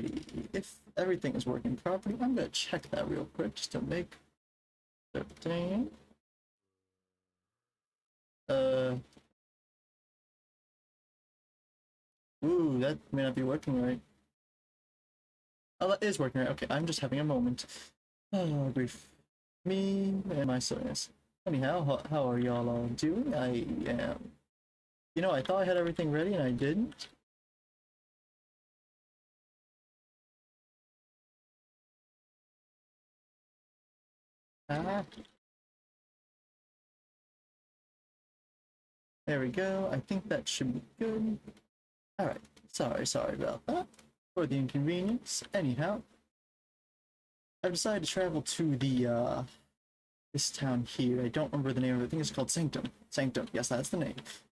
see if everything is working properly. I'm gonna check that real quick just to make certain. Ooh, that may not be working right. Oh, that is working right. Okay, I'm just having a moment. Oh, grief. Me and my silliness. Anyhow, how are y'all all doing? I am. You know, I thought I had everything ready and I didn't. Ah. There we go. I think that should be good. Alright. Sorry about that. For the inconvenience. Anyhow, I've decided to travel to the, this town here. I don't remember the name of it. I think it's called Sanctum. Sanctum. Yes, that's the name.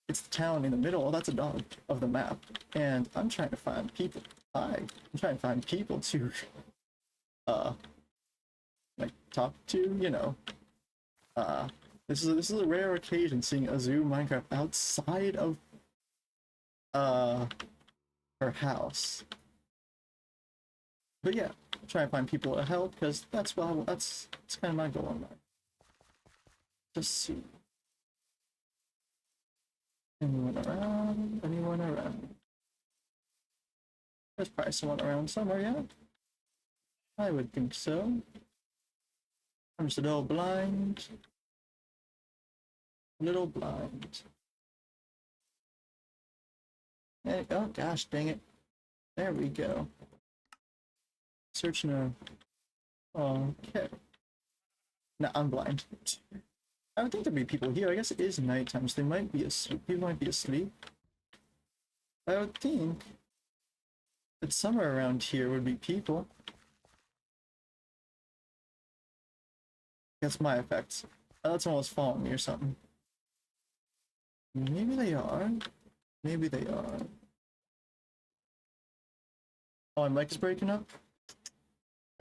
It's the town in the middle. Oh, that's a dog of the map. And I'm trying to find people. I'm trying to find people to, like, talk to, you know. This is a rare occasion seeing a zoo Minecraft outside of, her house. But yeah, try and find people to help because that's kind of my goal in life. Just see. Anyone around? Anyone around? There's probably someone around somewhere, yeah? I would think so. I'm just a little blind. Little blind. Hey, oh gosh, dang it. There we go. Searching a... Okay. No, I'm blind. I don't think there'd be people here. I guess it is nighttime, so they might be asleep. People might be asleep. I would think that somewhere around here would be people. That's my effects. I thought someone was following me or something. Maybe they are. Maybe they are. Oh, my mic is breaking up?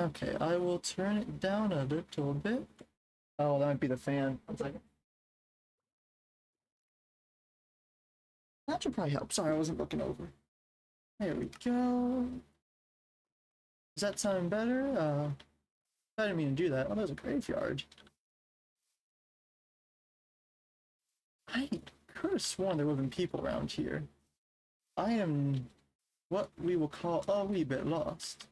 Okay, I will turn it down a little bit. Oh, that might be the fan. 1 second. That should probably help. Sorry, I wasn't looking over. There we go. Does that sound better? I didn't mean to do that. Oh, there's a graveyard. I could have sworn there would have been people around here. I am what we will call a wee bit lost.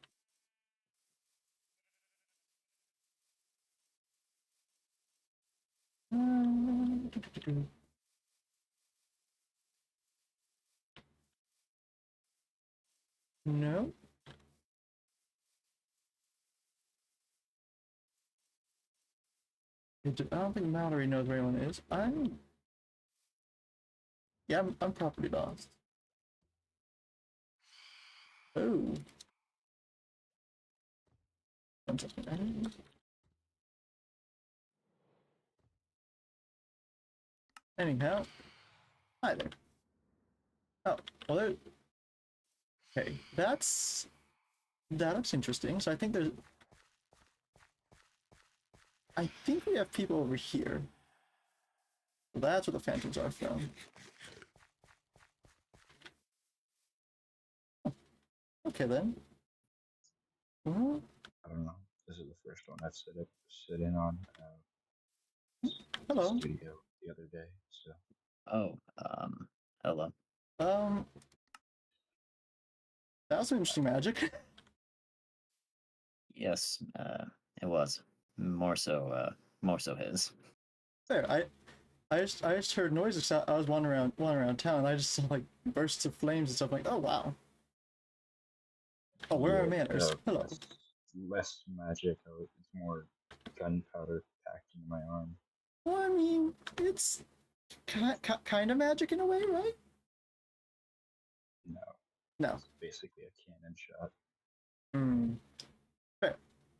No. I don't think Mallory knows where anyone is. Yeah, I'm property lost. Oh. 1 second. Anyhow. Hi there. Oh, well there. Okay, that looks interesting. So I think we have people over here. So that's where the phantoms are from. Okay then. Well, I don't know. This is the first one I've sit in on hello. studio the other day. So Oh, hello. That was some interesting magic. Yes, it was more so his. There, I just heard noises. I was wandering around town. And I just saw like bursts of flames and stuff. Like, oh wow. Oh, where are manners? Hello. less magic. It's more gunpowder packed into my arm. Well, I mean, it's kind of magic in a way, right? No. No. It's basically a cannon shot. Hmm. Fair.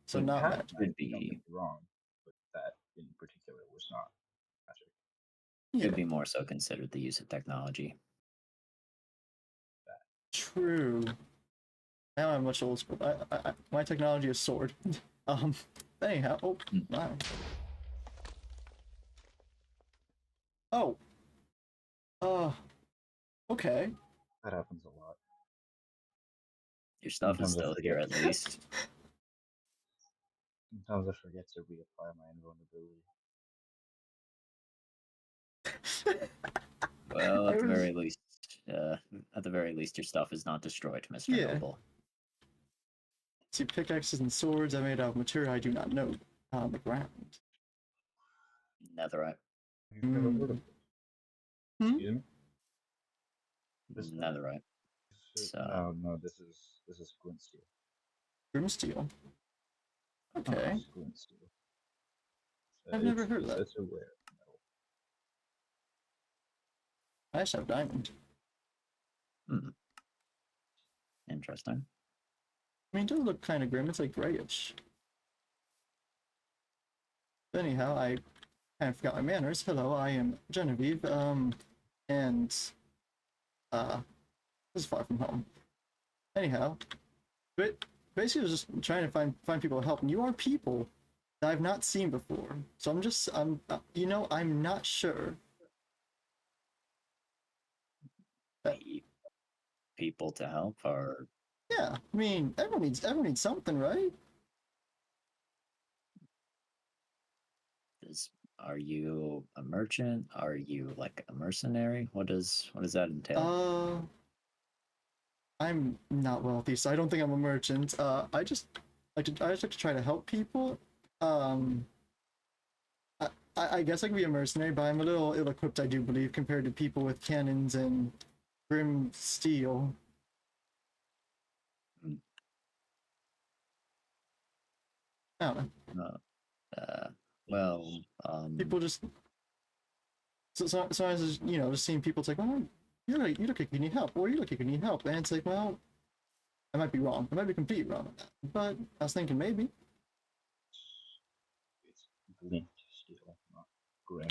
So not half magic. Could Don't be. get me wrong, but that in particular was not magic. Could be more so considered the use of technology. True. Now I'm much old school. My technology is sword. Anyhow, oh, wow. Oh. Okay. That happens a lot. Your stuff is Sometimes I still here forget. at least. Sometimes I forget to reapply my invulnerability. Well, I at the was, very least, your stuff is not destroyed, Mr. yeah. Noble. See, pickaxes and swords are made out of material I do not know on the ground. Netherite. You've never heard of it. Hmm? Excuse me? This stuff? Netherite. No, this is glint steel. Grimsteel. Oh, Okay. it's glint steel. I've never heard of that. It's a rare metal. I just have diamond. Hmm. Interesting. I mean, it does look kind of grim. It's like grayish. But anyhow, I kind of forgot my manners. Hello, I am Genevieve. And this is far from home. Anyhow, but basically, I was just trying to find people to help, and you are people that I've not seen before. So I'm not sure. Pe- People to help, or Yeah, I mean, everyone needs something, right? are you a merchant? Are you like a mercenary? What does that entail? I'm not wealthy, so I don't think I'm a merchant. I just like to try to help people. Um, I guess I could be a mercenary, but I'm a little ill-equipped, I do believe, compared to people with cannons and grim steel. Hmm. I don't know. Uh, well, People just so I was just, just seeing people. It's like, well, you look like you need help, or you look like you need help, and it's like, well, I might be wrong. I might be completely wrong on that, but I was thinking maybe. It's glint steel, not grim.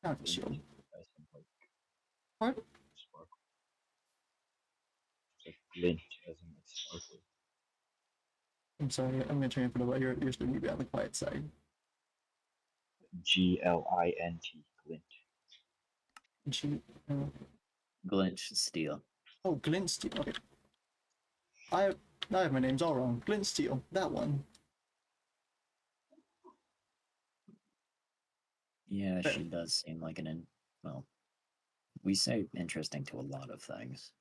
Not Glint, shield. as in like Pardon? sparkle. It's like glint, as in like sparkle. I'm sorry. I'm gonna try and put it away. You're supposed to be on the quiet side. Glint, glint. G- uh, glint steel. oh, glint steel. Okay. I I have my names all wrong. Glint steel. That one. Yeah, Fair. she does seem like well, we say interesting to a lot of things.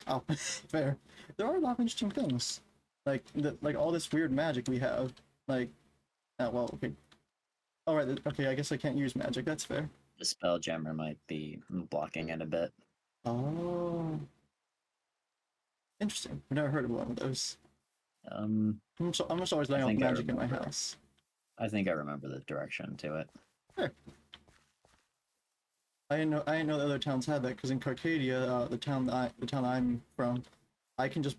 Oh, fair. There are a lot of interesting things, like all this weird magic we have. Like, oh well, okay. All right. Okay, I guess I can't use magic. That's fair. The spell jammer might be blocking it a bit. Oh, interesting. I've never heard of one of those. Um, I'm just always I laying off think I magic in my remember. house. I think I remember the direction to it. Fair. I didn't know the other towns had that because in Carcadia, the town I'm from, I can just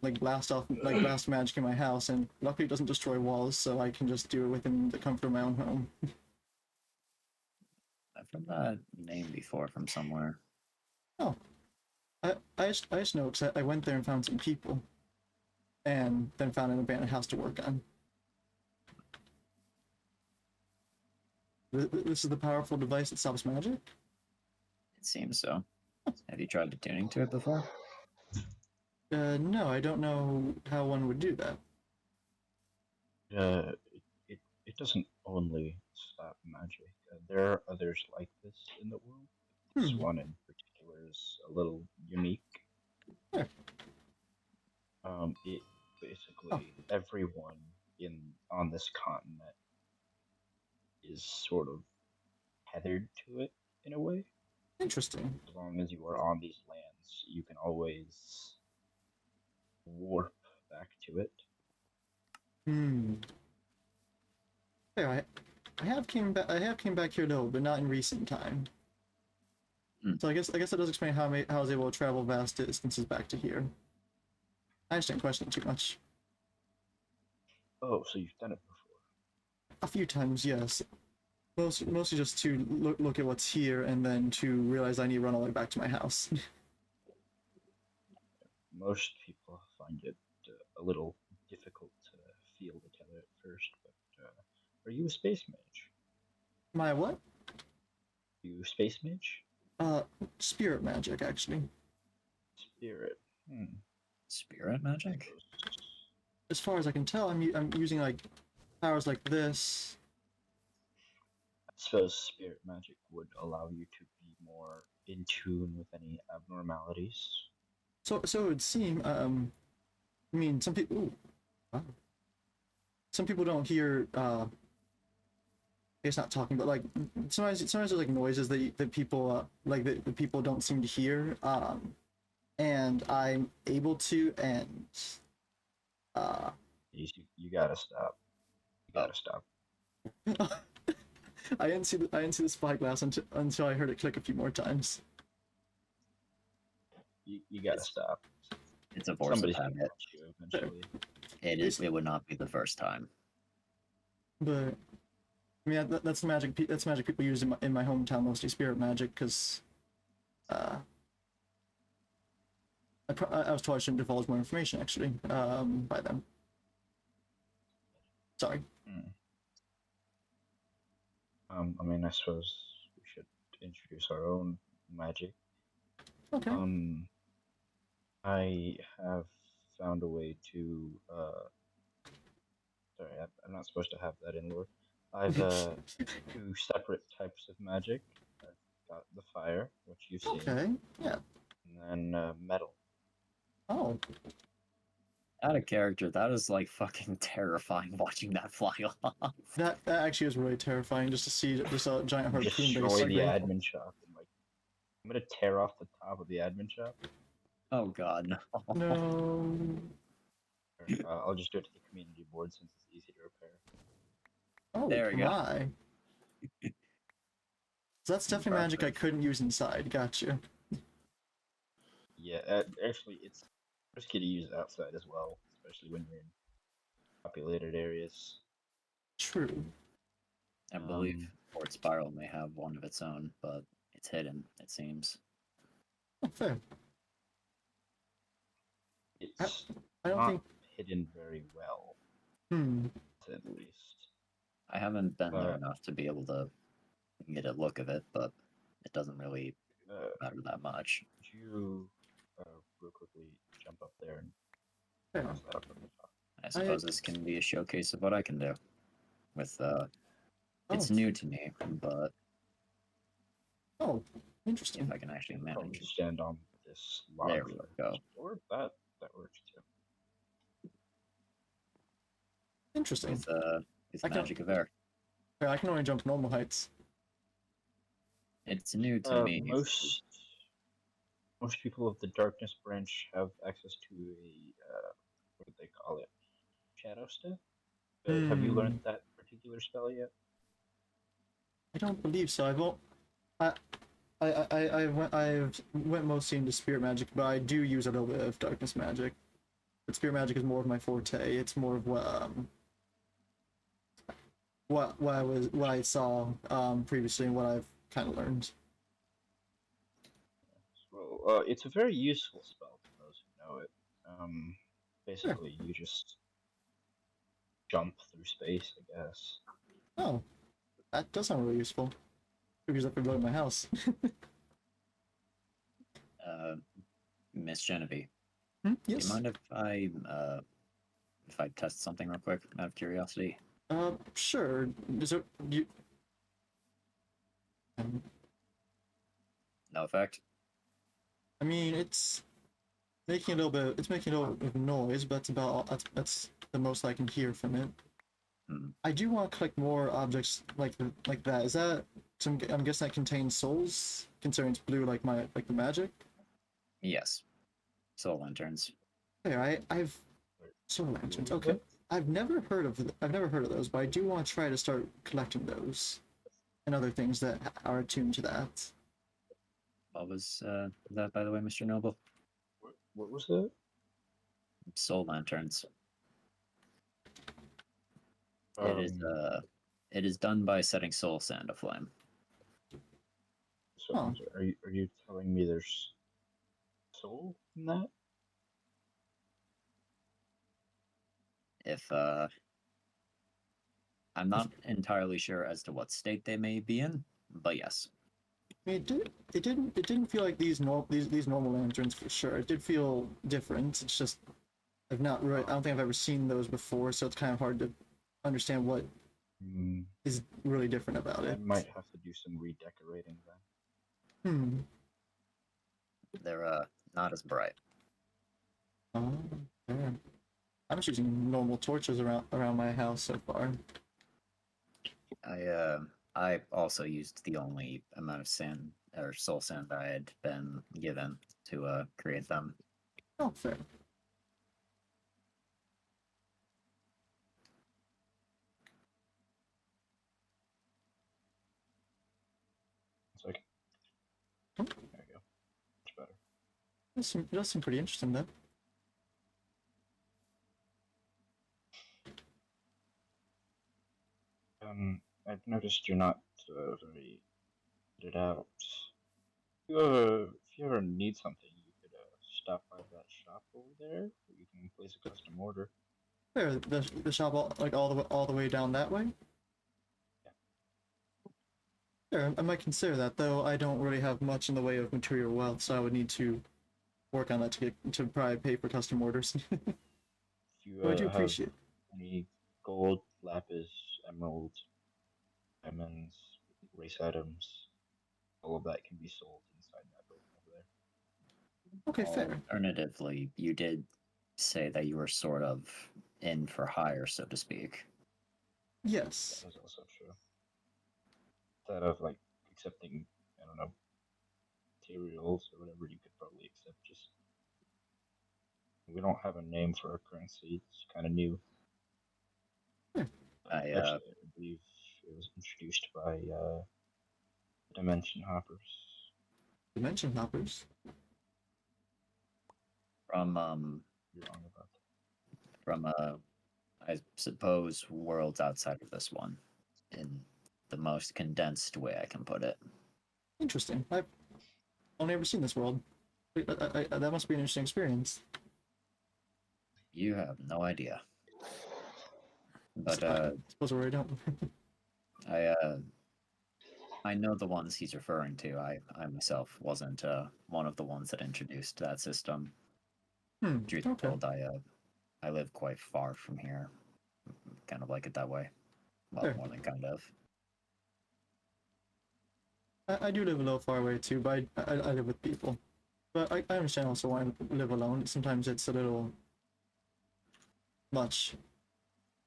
like blast magic in my house, and luckily it doesn't destroy walls, so I can just do it within the comfort of my own home. I've heard that name before from somewhere. Oh, I just know because I went there and found some people, and then found an abandoned house to work on. This is the powerful device that stops magic. It seems so. Have you tried attuning to it before? No, I don't know how one would do that. It doesn't only stop magic. There are others like this in the world. This Hmm. one in particular is a little unique. Yeah. It Oh, basically everyone in on this continent is sort of tethered to it in a way. interesting. As long as you are on these lands, you can always warp back to it. Hmm. There, I have came back. I have came back here though, but not in recent time. Hmm. So I guess that does explain how I was able to travel vast distances back to here. I just didn't question it too much. Oh, so you've done it before. A few times, yes. Mostly just to look at what's here and then to realize I need to run all the way back to my house. Most people find it a little difficult to feel the tether at first, but are you a space mage? My what? You a space mage? Uh, spirit magic, actually. Spirit. Hmm. Spirit I magic? suppose. As far as I can tell, I'm using like powers like this. I suppose spirit magic would allow you to be more in tune with any abnormalities. So it would seem. I mean, some people. Ooh, wow. Some people don't hear. I guess not talking, but like sometimes there's like noises that people like the people don't seem to hear. And I'm able to, and uh, You gotta stop. You Oh, gotta stop. I didn't see the spyglass until I heard it click a few more times. You gotta it's stop. it's a force of Somebody's gonna habit. catch you eventually. It would not be the first time. But I mean that's the magic. That's magic people use in my hometown, mostly spirit magic, because uh, I was told I shouldn't divulge more information actually by them. Sorry. Hmm. I mean, I suppose we should introduce our own magic. Okay. I have found a way to. Sorry, I'm not supposed to have that in lore. I've two separate types of magic. I've got the fire, which you've seen, Okay. Yeah. and then metal. Oh. Out of character, that is like fucking terrifying watching that fly off. That actually was really terrifying just to see just a giant harpoon Destroy basically. the admin shop and like I'm gonna tear off the top of the admin shop. Oh god, no. No. Or, I'll just do it to the community board since it's easy to repair. Oh There we go. my. So that's definitely magic I Impressive. couldn't use inside. Gotcha. Yeah, actually, it's risky to use outside as well, especially when you're in populated areas. True. I believe Um, Fort Spiral may have one of its own, but it's hidden, it seems. Oh, fair. it's I don't not think. hidden very well, Hmm. at least. I haven't been there But enough to be able to get a look of it, but it doesn't really could matter that much. you real quickly jump up there and Fair. toss that up at the top? I suppose this can be a showcase of what I can do. With it's Oh. new to me, but Oh. if Interesting. I can actually You probably manage. stand on this log There we go. or that works too. Interesting. With I can- magic of air. Yeah, I can only jump normal heights. It's new to me. Most people of the darkness branch have access to a what do they call it? Shadow step. Have you learned that particular spell yet? I don't believe so. I've went mostly into spirit magic, but I do use a little bit of darkness magic. But spirit magic is more of my forte. It's more of what I saw previously and what I've kind of learned. Well, it's a very useful spell for those who know it. Sure. Basically, you just jump through space, I guess. Oh, that does sound really useful. Because I could build my house. Miss Genevieve, Hmm? do you Yes. mind if I test something real quick out of curiosity? Sure. Is it you? No effect. I mean, it's making a little bit. It's making a little bit of noise, but that's about all. That's the most I can hear from it. Hmm. I do want to collect more objects like that. Is that? I'm guessing that contains souls, considering it's blue, like the magic. Yes. Soul lanterns. There, I've Wait, soul what lanterns. was Okay, that? I've never heard of those, but I do want to try to start collecting those and other things that are attuned to that. What was that, by the way, Mr. Noble? What was that? Soul lanterns. Um, It is done by setting soul sand aflame. so Huh. I'm sorry, are you telling me there's soul in that? If I'm not entirely sure as to what state they may be in, but yes. I mean, it didn't feel like these normal lanterns for sure. It did feel different. It's just I've not really I don't think I've ever seen those before, so it's kind of hard to understand what Hmm. is really different about I it. might have to do some redecorating then. Hmm. They're not as bright. Oh, yeah. I'm just using normal torches around my house so far. I also used the only amount of sand or soul sand I had been given to create them. Oh, fair. It's like, Oh, there you go. Much better. it does seem pretty interesting though. I've noticed you're not very good out. If you ever need something, you could stop by that shop over there. Where you can place a custom order. There, the shop like all the way down that way. Yeah. Sure, I might consider that, though I don't really have much in the way of material wealth, so I would need to work on that to probably pay for custom orders. If you But I do have appreciate. any gold, lapis, emerald, diamonds, race items, all of that can be sold inside that building over there. Okay, fair. Alternatively, you did say that you were sort of in for hire, so to speak. Yes. That is also true. Instead of like accepting, I don't know, materials or whatever, you could probably accept just. We don't have a name for our currency. It's kind of new. Yeah. I Actually, I believe it was introduced by Dimension Hoppers. Dimension hoppers. from You're wrong about that. from I suppose worlds outside of this one, in the most condensed way I can put it. Interesting. I've only ever seen this world. That must be an interesting experience. You have no idea. But I suppose I don't. I I know the ones he's referring to. I myself wasn't one of the ones that introduced that system. Truth be Okay. told, I live quite far from here. Kind of like it that way. Well, Fair. more than kind of. I do live a little far away too, but I live with people. But I understand also why I live alone. Sometimes it's a little much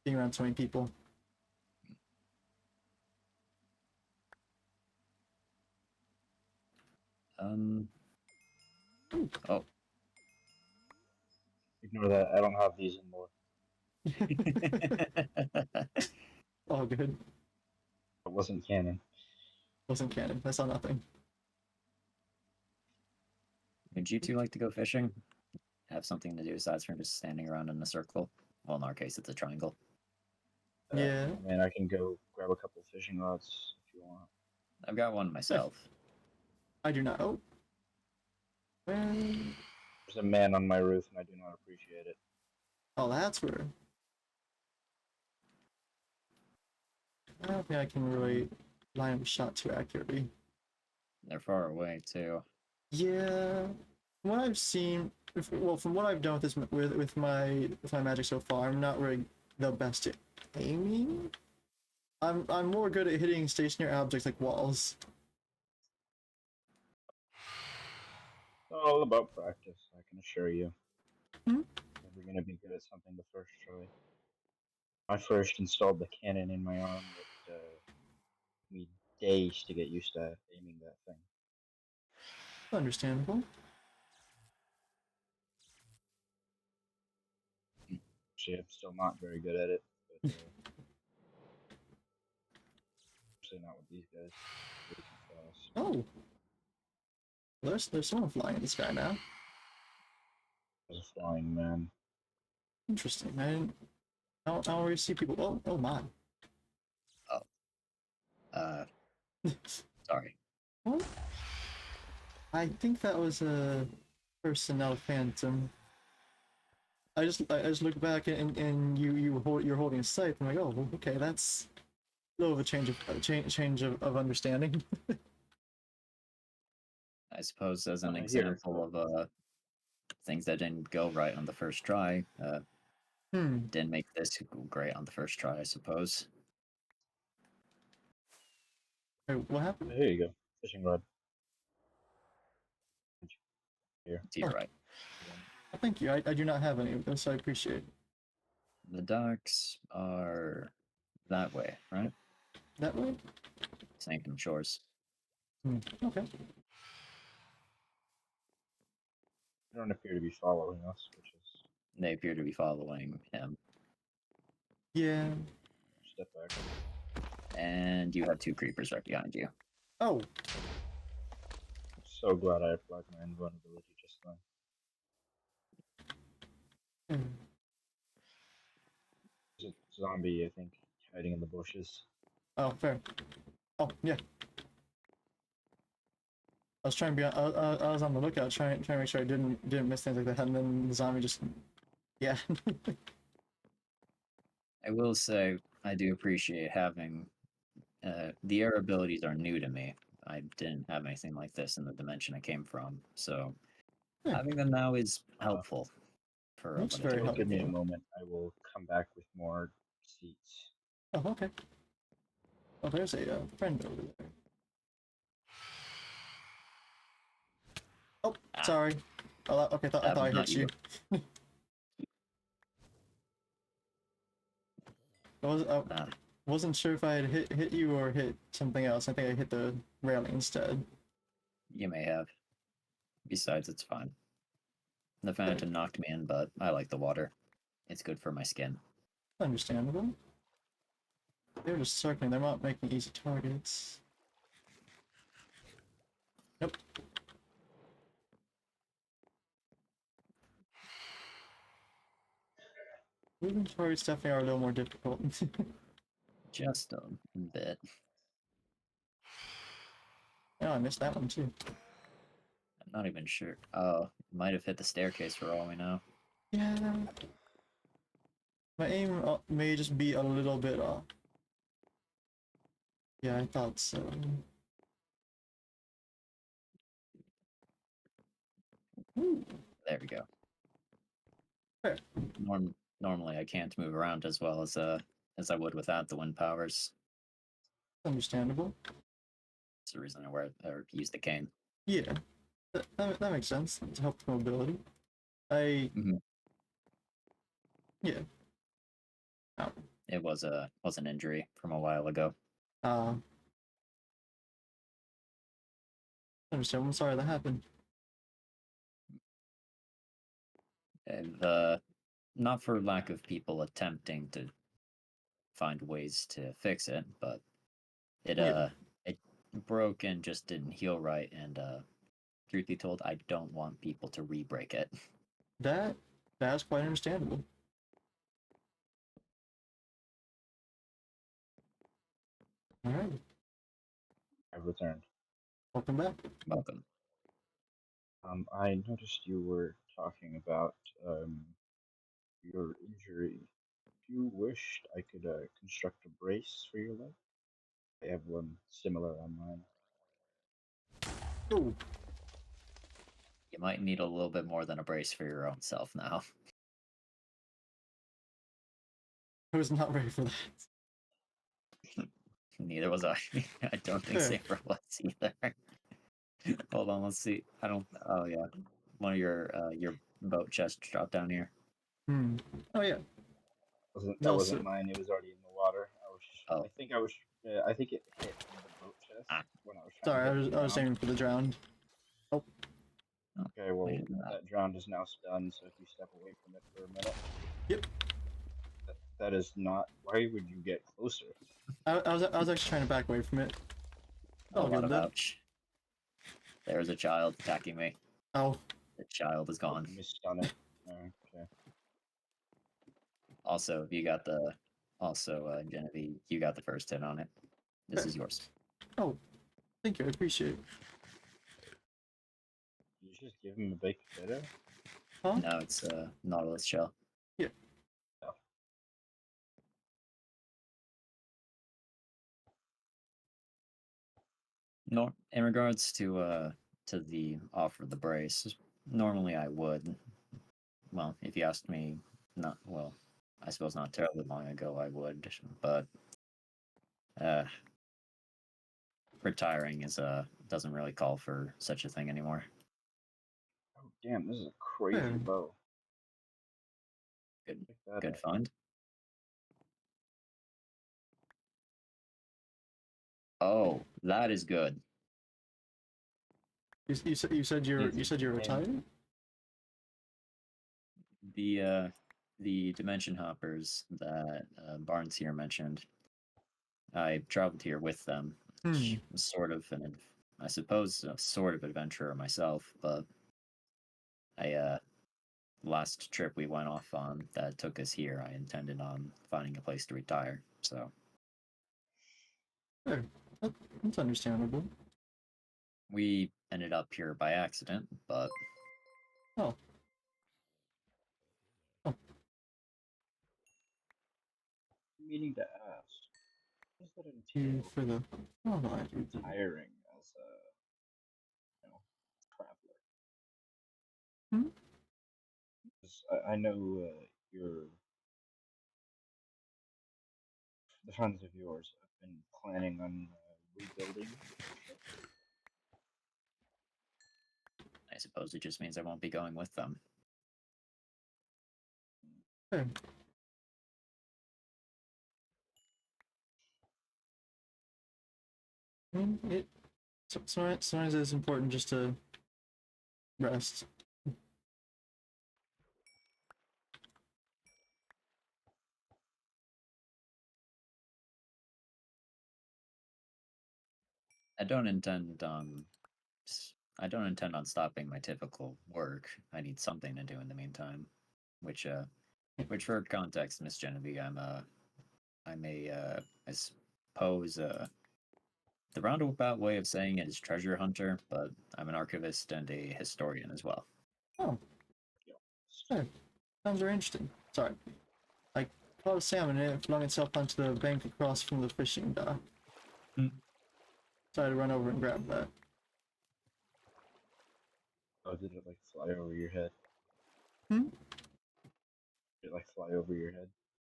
being around so many people. Um. Ooh. Oh. Ignore that. I don't have these anymore. All good. It wasn't canon. Wasn't canon. I saw nothing. Would you two like to go fishing? Have something to do aside from just standing around in a circle? Well, in our case, it's a triangle. Yeah, I mean, I can go grab a couple fishing rods if you want. I've got one myself. I do not. Oh, well, There's a man on my roof, and I do not appreciate it. oh, that's where. I don't think I can really line up a shot too accurately. They're far away too. Yeah, from what I've seen, well, from what I've done with this with my magic so far, I'm not really the best at aiming. I'm more good at hitting stationary objects like walls. All about practice, I can assure you. Hmm? Never gonna be good at something the first try. I first installed the cannon in my arm. It took me days to get used to aiming that thing. Understandable. Actually, I'm still not very good at it, but especially not with these guys. Way too fast. Oh, there's someone flying in the sky now. There's a flying man. Interesting. I don't really see people. Oh my. Oh. Sorry. Well, I think that was a person, not a phantom. I just look back and you're holding a scythe. I'm like, oh, well, okay, that's a little of a change of understanding. I suppose as an I hear it. example of things that didn't go right on the first try, didn't make this go great on the first try, I suppose. Wait, what happened? Here you go. Fishing rod. Here. To your Oh. right. Oh, thank you. I do not have any of those, so I appreciate it. The docks are that way, right? That way? Sankum Shores. Okay. They don't appear to be following us, which is They appear to be following him. Yeah. step back. And you have two creepers right behind you. Oh, I'm so glad I applied my invulnerability just then. hmm. There's a zombie, I think, hiding in the bushes. Oh, fair. Oh, yeah. I was trying to be. I was on the lookout, trying to make sure I didn't miss things like that, and then the zombie just. Yeah. I will say I do appreciate having the air abilities are new to me. I didn't have anything like this in the dimension I came from, so Yeah. having them now is helpful for That's what very it It'll give me a helpful. moment. I will come back with more seats. Oh, okay. Oh, there's a friend over there. Oh, Ah, sorry. Oh, okay. I that thought was I not hit you. I Ah, wasn't sure if I had hit you or hit something else. I think I hit the railing instead. you may have. Besides, it's fine. The Okay. Phantom knocked me in, but I like the water. It's good for my skin. Understandable. They're just circling. They're not making easy targets. Nope. Moving targets definitely are a little more difficult. Just a bit. Oh, I missed that one too. I'm not even sure. Oh, might have hit the staircase for all we know. Yeah. My aim may just be a little bit off. Yeah, I thought so. Ooh, There we go. fair. Normally I can't move around as well as I would without the wind powers. Understandable. That's the reason I wear or use the cane. Yeah, that makes sense. To help the mobility. I Mhm. yeah. Oh, It was an injury from a while ago. uh, understand. I'm sorry that happened. And not for lack of people attempting to find ways to fix it, but it Yeah, it broke and just didn't heal right. And truth be told, I don't want people to re-break it. that's quite understandable. All right, I've returned. welcome back. Welcome. I noticed you were talking about your injury. If you wished, I could construct a brace for your leg. I have one similar on mine. Oh, You might need a little bit more than a brace for your own self now. I was not ready for that. Neither was I. I don't think Fair. Saber was either. Hold on, let's see. I don't. Oh yeah, one of your boat chests dropped down here. Oh yeah. Wasn't There's that wasn't also mine? It was already in the water. Oh, I think I was. I think it hit the boat chest ah, when I was trying to sorry. hit the I was ground. aiming for the drowned. Oh, oh, Okay, I well didn't know that. that drowned is now stunned. So if you step away from it for a minute, yep. that is not. Why would you get closer? I was actually trying to back away from it. A All lot good of though. ouch. There's a child attacking me. Oh, The child is Oh, gone. misstun it. Okay. Also, Genevieve, you got the first hit on it. This fair. is yours. Oh, thank you. I appreciate it. Did you just give him a baked potato? Huh? No, it's a Nautilus shell. Yeah. No. No, in regards to to the offer of the brace. Normally, I would. Well, if you asked me, not well, I suppose not terribly long ago, I would. But retiring is doesn't really call for such a thing anymore. Oh damn, this is a crazy Hmm. bow. Good, Check that good out. find. Oh, that is good. You said you're And retired? The dimension hoppers that Barnes here mentioned, I traveled here with them. Which was sort of I suppose, a sort of adventurer myself, but last trip we went off on that took us here, I intended on finding a place to retire. So Sure. That's understandable. we ended up here by accident, but Oh. Oh. meaning to ask, what does that You entail? for the oh no, I do. Retiring as a traveler. Hmm? 'Cause I know the friends of yours have been planning on rebuilding the ship. I suppose it just means I won't be going with them. Sure. I mean, sometimes it's important just to rest. I don't intend on I don't intend on stopping my typical work. I need something to do in the meantime. Which for context, Miss Genevieve, I'm a I suppose the roundabout way of saying it is treasure hunter, but I'm an archivist and a historian as well. Oh, You know, sure. Sounds very interesting. Sorry. I caught a salmon and it flung itself onto the bank across from the fishing dock. Hmm. So I had to run over and grab that. oh, did it like fly over your head? Hmm? Did it like fly over your head?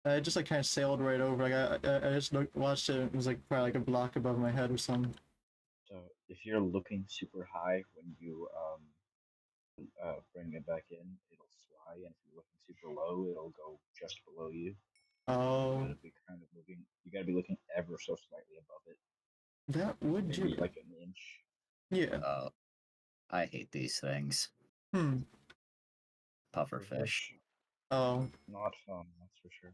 I just like kind of sailed right over. Like I just watched it. It was like probably like a block above my head or something. So if you're looking super high when you bring it back in, it'll fly, and if you're looking super low, it'll go just below you. You Oh, gotta be kind of looking. You gotta be looking ever so slightly above it, that would do maybe it. like an inch. Yeah. I hate these things. Hmm. Pufferfish. Oh, Not fun, that's for sure.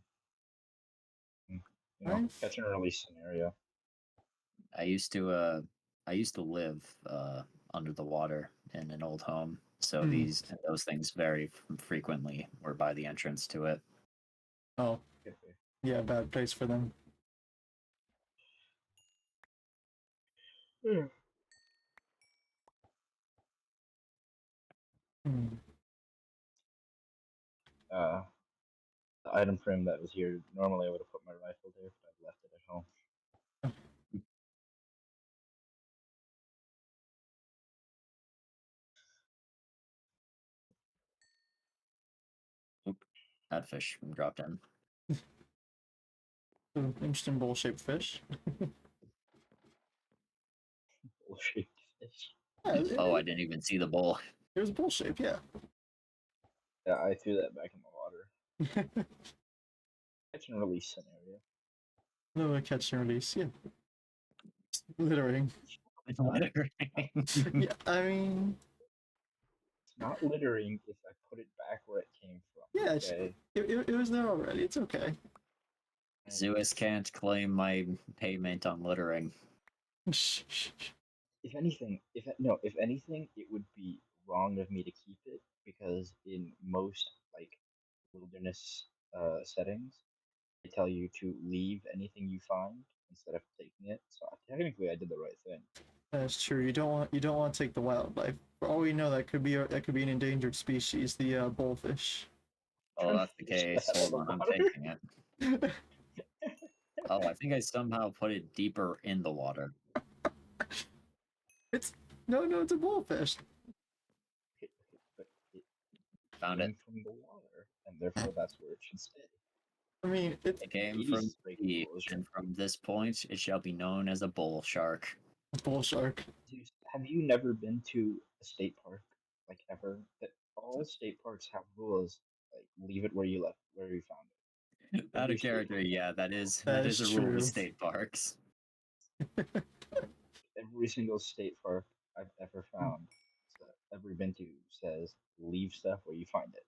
Mm. I. Catch and release scenario. I used to live under the water in an old home, so Hmm. those things very frequently were by the entrance to it. Oh, Could be. yeah. Bad place for them. Yeah. Hmm. The item frame that was here. Normally, I would have put my rifle there, but I've left it at home. Oop, that fish dropped in. Ooh, interesting bowl-shaped fish. Bullshit fish. Yeah, Oh, I didn't even see the bowl. it was bowl-shaped. Yeah. Yeah, I threw that back in the water. Catch and release scenario. No catch and release. Yeah. Littering. Not, Yeah. I mean, it's not littering if I put it back where it came from. yeah. Okay. It was there already. It's okay. Zeus can't claim my payment on littering. If anything, if anything, it would be wrong of me to keep it because in most like wilderness settings, they tell you to leave anything you find instead of taking it. So technically, I did the right thing. That's true. You don't want to take the wildlife. For all we know, that could be an endangered species, the bullfish. Oh, Trying to that's the fish case. that out of Hold the on, I'm water. taking it. Oh, I think I somehow put it deeper in the water. It's No, it's a bullfish. But it Found came it. from the water, and therefore that's where it should stay. I mean, it's It came 80s from is breaking the deep, rules, and from this point it shall be known as a bull shark. a bull shark. Dude, have you never been to a state park, like ever? That all state parks have rules, like leave it where you left, where you found it. Out Every of state character, park, yeah, that is That is a rule with true. state parks. every single state park I've ever found, ever been to, says leave stuff where you find it.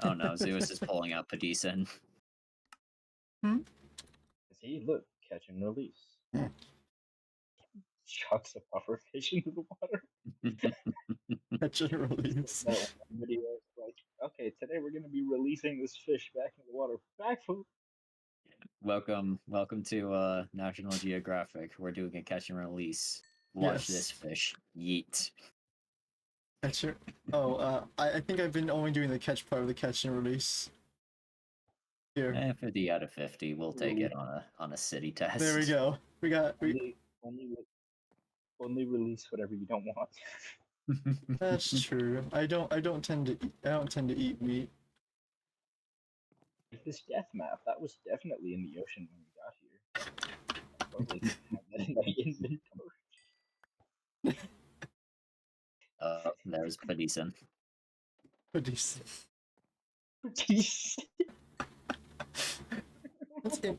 Oh no, Zeus is pulling out Pedicin. See, look, catch and release. Chucks a puffer fish into the water. Catch and Just release. like that one video, it's like, okay, today we're gonna be releasing this fish back into the water. Backflip. Welcome to National Geographic. We're doing a catch and release. Watch Yes. this fish. Yeet. Catch and... Oh, I think I've been only doing the catch part of the catch and release. Here. 50 out of 50. We'll take it on a city test. There we go. We got... Only release whatever you don't want. That's true. I don't tend to eat meat. Like this death map, that was definitely in the ocean when we got here. I probably didn't have that in my inventory. There's Pedicin. But decent.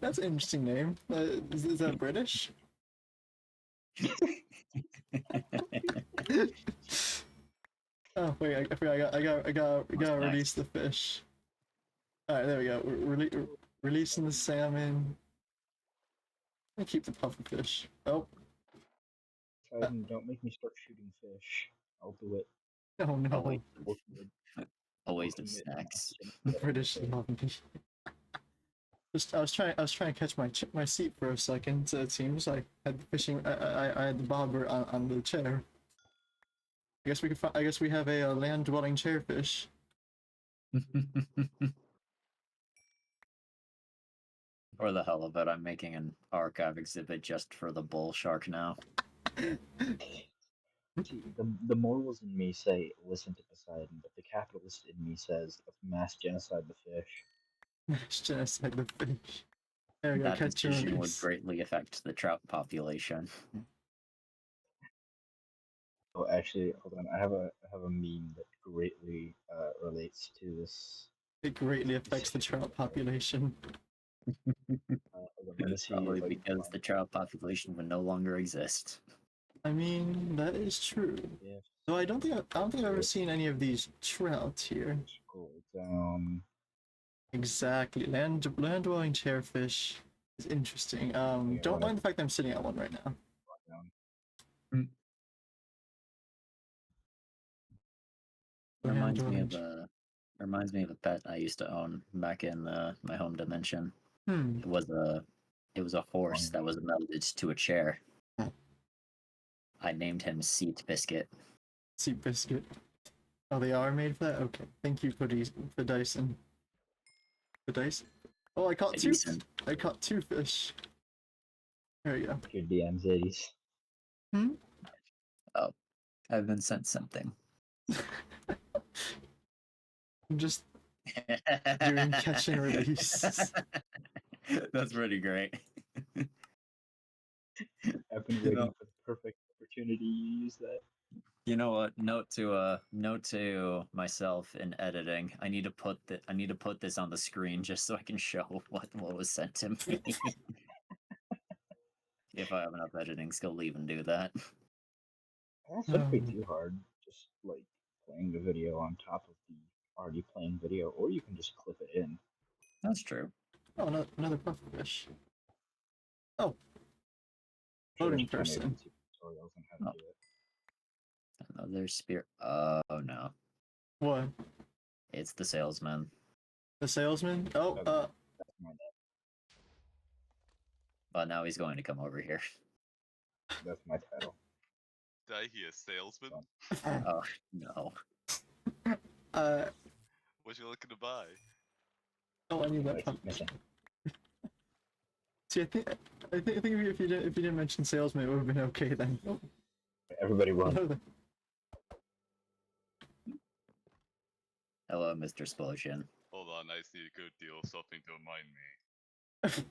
That's an interesting name. Is that British? Oh wait, I forgot. I gotta release the fish. All right, there we go. Releasing the salmon. I keep the pufferfish. Oh. Don't make me start shooting fish. I'll do it. Oh no. Oh, wait. A waste of Ultimate snacks. British love me. I was trying to catch my seat for a second. So it seems like I had the fishing. I had the bobber on the chair. I guess we can. I guess we have a land dwelling chairfish. For the hell of it, I'm making an archive exhibit just for the bull shark now. See, the morals in me say listen to Poseidon, but the capitalist in me says let's mass genocide the fish. Mass genocide the fish. There we go. That Catch and decision would release. greatly affect the trout population. Oh, actually, hold on. I have a meme that greatly relates to this. It greatly affects the trout population. Hold on, let me see Probably if I can because find the trout population would no longer exist. I mean, that is true. it. Though I don't think I've ever seen any of these trout here. Scroll down. Exactly. Land dwelling chairfish is interesting. Don't mind the fact that I'm sitting on one right now. Down. Reminds me of a pet I used to own back in my home dimension. It was a horse that was melded to a chair. I named him Seat Biscuit. Seat biscuit. Oh, they are made for that? Okay. Thank you for Dyson. The dice? Oh, I caught two. I caught two fish. There we go. Your DMs 80s. Oh, I've been sent something. I'm just doing catch and release. That's pretty great. I've been waiting for the perfect opportunity to use that. You know what? Note to myself in editing. I need to put this on the screen just so I can show what was sent to me. If I have enough editing skill to even do that. That shouldn't be too hard. Just like playing the video on top of the already playing video, or you can just clip it in. That's true. Oh, another pufferfish. Oh. Sure, Floating there's plenty of person. tutorials on how to do it. Another spear. Oh no. What? It's the salesman. The salesman? Oh, That's my name. But now he's going to come over here. That's my title. Did I hear salesman? Oh no. What you looking to buy? Oh, I need I that keep missing. See, I think if you didn't mention salesman, it would have been okay then. Everybody run. Hello, Mr. Explosion. Hold on, I just need to go deal with something to remind me.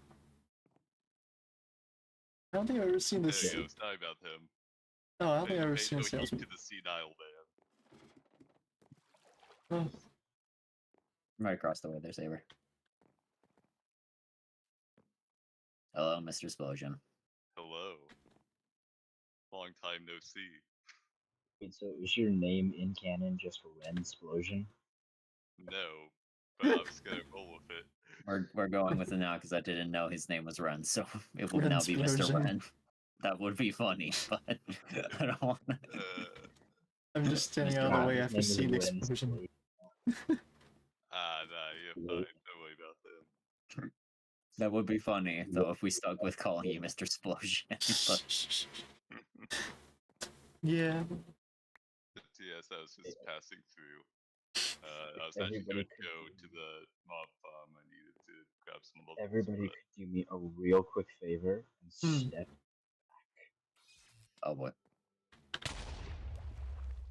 I don't think I've ever seen There this. you go, sorry about him. Oh, I don't think I've ever Pay seen a no heed salesman. to the senile man. Oh, Right across the way there, Saber. Hello, Mr. Explosion. Hello. Long time no see. Wait, so is your name in canon just Ren Explosion? No, but I was gonna roll with it. We're going with it now because I didn't know his name was Ren, so it will Ren now be Mr. Explosion. Ren. That would be funny, but I don't want to. I'm just standing Mr. out of the Ren. way His after name is seeing the Ren explosion. Nah, you're fine. Don't worry about them. That would be funny, though, if we stuck with calling you Mr. Explosion. But Yeah. Yes, I was just passing through. I was actually Everybody going to could go do- to the mob farm. I needed to grab some levels. Everybody but could do me a real quick favor and Hmm. step. oh boy,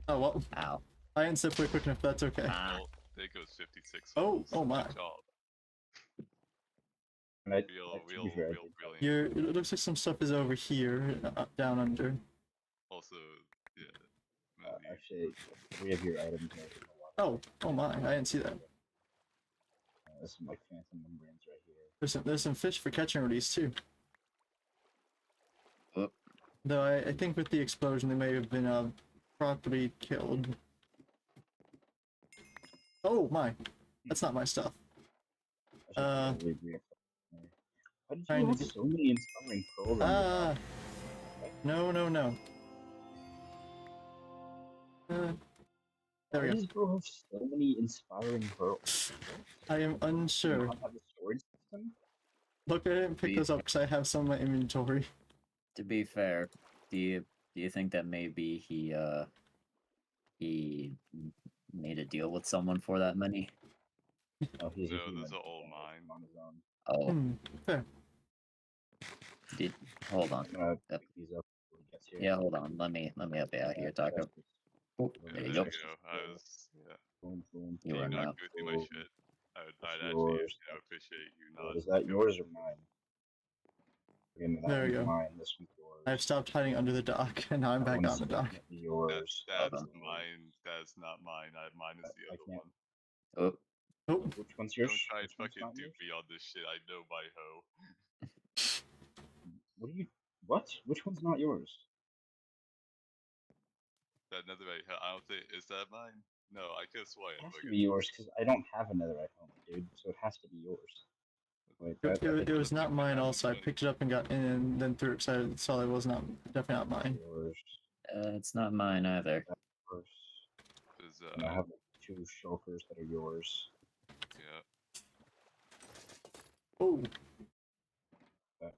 Oh well. ow! I didn't step away quick enough. That's okay. Ah, well, there goes 56. Oh, levels. oh my. Good job. And I, Real, to real, be fair, I real did brilliant. You're, it looks like some stuff is over here, down under. Also, yeah. actually, 3 of your items are in the water. Oh my, I didn't see that. There's some like phantom membranes right here. There's some fish for catch and release too. Whoop. Though I think with the explosion they may have been properly killed. Oh my, that's not my stuff. I should Uh, probably re- Why did trying you to have get- so many inspiring pearls on your Ah, back? no. There Why we go. does bro have so many inspiring pearls? I am Do you unsure. not have a storage system? Look, I didn't pick Be- those up because I have some in my inventory. To be fair, do you think that maybe he made a deal with someone for that many? Oh, he's a No, human. those are all He can't mine. on his own. Oh, Fair. hold on. I'm gonna Yep. pick these up when he gets here. Yeah, hold on. Let me help you out here, Taco. Justice. Oh, Yeah, there there you you go. go. I was, yeah. Boom, boom, You You are boom, not now. go through my boom. shit. I'd That's actually, yours. appreciate you Well, not. is that going yours or through. mine? Okay, no, that There we one's go. mine. This one's yours. I've stopped hiding under the dock, and now I'm That back one's on the dock. definitely yours. That's on. mine. That's not mine. Mine is the I other can't- one. Oh, Oh, Which one's yours? Don't try and Which one's fucking not do yours? me on this shit. I know my hoe. What do you? What? Which one's not yours? That netherite hoe. I don't think is that mine. No, I could have sworn. It has to be yours because I don't have another iPhone, dude. So it has to be yours. Wait, it was not mine. That's Also, I fine. picked it up and got in, and then threw it because I saw it was not definitely not mine. yours. it's not mine either. That's yours. Is And I have 2 shulkers that are yours. yeah. Oh,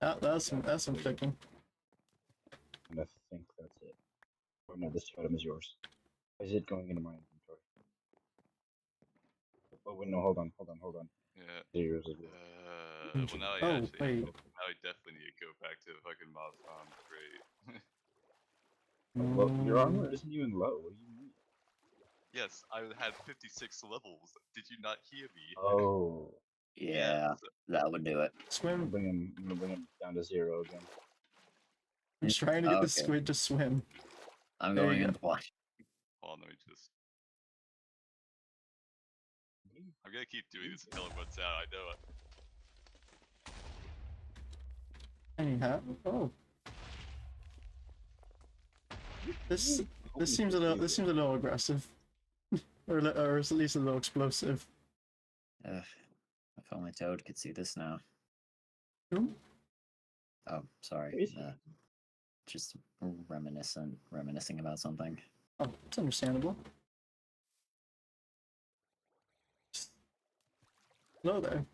That's that's some really good. clicking. And I think that's it. Oh no, this item is yours. Is it going into my inventory? Oh wait, no, hold on. Yeah. Yours is yours. Well, now I Oh, actually. wait. Now I definitely need to go back to the fucking mob farm. Great. Well, your armor isn't even low. What do you mean? Yes, I had 56 levels. Did you not hear me? Oh, Yeah, Yes. that would do it. I'm Swim. gonna bring him down to 0 again. I'm trying to get the Okay. squid to swim. I'm There going you in blind. Hold on, let me just. I'm gonna keep doing this until it runs out. I know it. Anyhow, oh, this seems a little aggressive, or at least a little explosive. Ugh, if only Toad could see this now. Who? Oh, sorry. Where is he? Just reminiscing about something. Oh, it's understandable. Hello there. What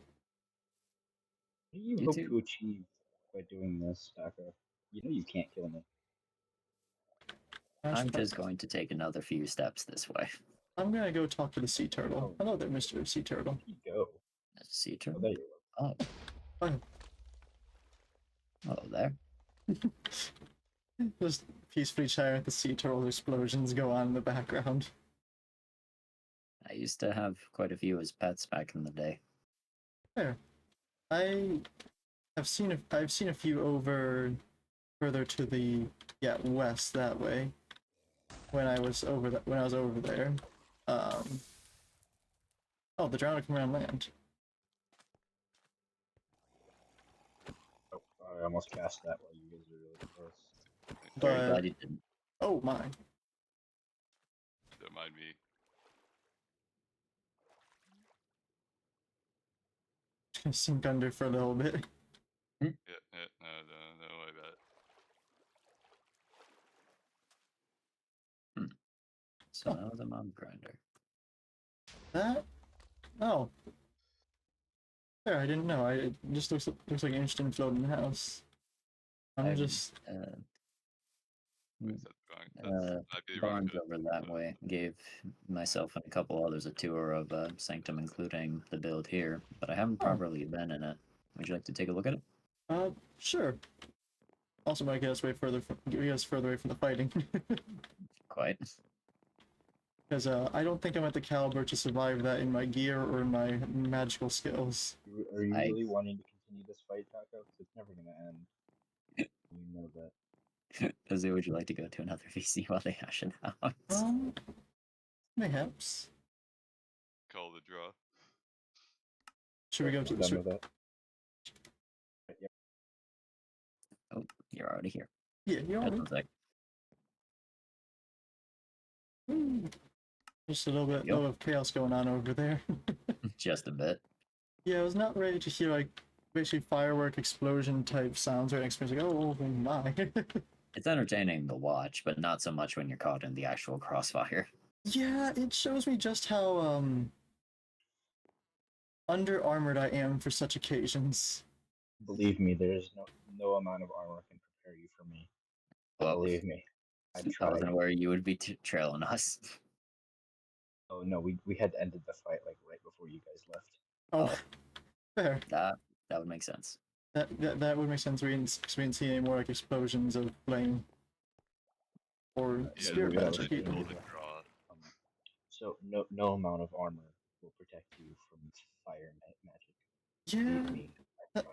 do you You hope too. to achieve by doing this, Taka? You know you can't kill me. I'm just going to take another few steps this way. I'm gonna go talk to the sea turtle. Oh. Hello there, Mr. Sea Turtle. Where'd he go? See Oh, turtle? there you are. Oh. Oh. Oh, there. Just peacefully chatting with the sea turtle explosions go on in the background. I used to have quite a few as pets back in the day. There. I've seen a few over further to the west that way. When I was over there. Um oh, the drowned coming on land. Oh, I almost cast that while you guys are really close. Very But glad you didn't. oh my. Don't mind me. Just gonna sink under for a little bit. Yeah, no, I bet. So Oh. that was a mob grinder. That oh. There, I didn't know. It just looks like an interesting floating house. I'm just Wait, is that the wrong? Might be the wrong Barnes code. over that way gave myself and a couple others a tour of Sanctum, including the build here, but I haven't Oh. properly been in it. Would you like to take a look at it? Sure. Also might get us further away from the fighting. Quite. Because I don't think I'm at the caliber to survive that in my gear or in my magical skills. Are you I- really wanting to continue this fight, Taco? 'Cause it's never gonna end. You know that. Izzy, would you like to go to another VC while they hash it out? Mayhaps. Call the draw. Should we go I'm to done with that. Yep. Oh, you're already here. Yeah, you Hold already. on a sec. Just a little bit Yep. of chaos going on over there. Just a bit. Yeah, I was not ready to hear like basically firework explosion type sounds right next to me. I was like, oh my. It's entertaining to watch, but not so much when you're caught in the actual crossfire. Yeah, it shows me just how under armored I am for such occasions. Believe me, there's no amount of armor can prepare you for me. Well, Believe me, I've I tried. wasn't aware you would be trailing us. Oh no, we had ended the fight like right before you guys left. Oh, Oh. fair. That would make sense. That would make sense. We didn't see any more like explosions of flame or Yeah, spirit that magic was even. Call the draw. So no amount of armor will protect you from fire magic. Yeah, Believe me, I that-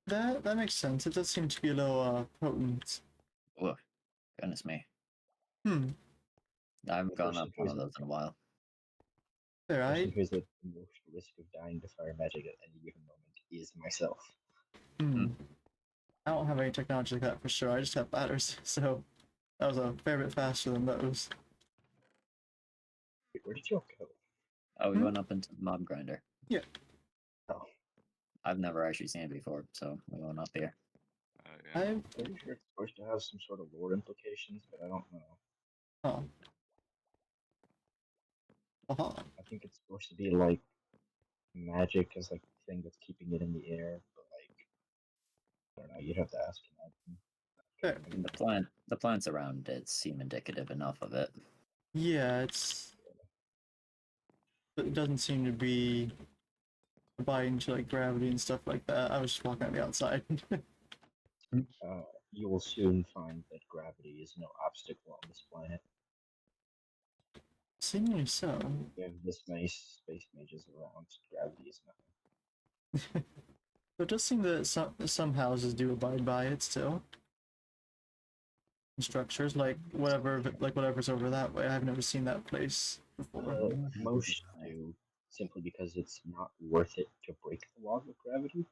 tried. that makes sense. It does seem to be a little potent. Oh, goodness me. Hmm. I haven't gone Person up one of who's- those in a while. There, Person who's at the most risk of dying to fire magic at any given moment is myself. I don't have any technology like that for sure. I just have ladders, so that was a fair bit faster than those. Wait, where did you go? Oh, we Hmm? went up into the mob grinder. Yeah. Oh, I've never actually seen it before, so we went up here. Yeah. I'm pretty sure it's supposed to have some sort of lore implications, but I don't know. huh. Uh-huh. I think it's supposed to be like magic as like the thing that's keeping it in the air, but like I don't know. You'd have to ask him. Fair. And the plants around it seem indicative enough of it. Yeah, it doesn't seem to be abiding to like gravity and stuff like that. I was just walking on the outside. You will soon find that gravity is no obstacle on this planet. Seemingly so. We have this many space mages around. Gravity is nothing. But it does seem that some houses do abide by it still. Structures whatever's over that way. I've never seen that place before. Most do, simply because it's not worth it to break the laws of gravity.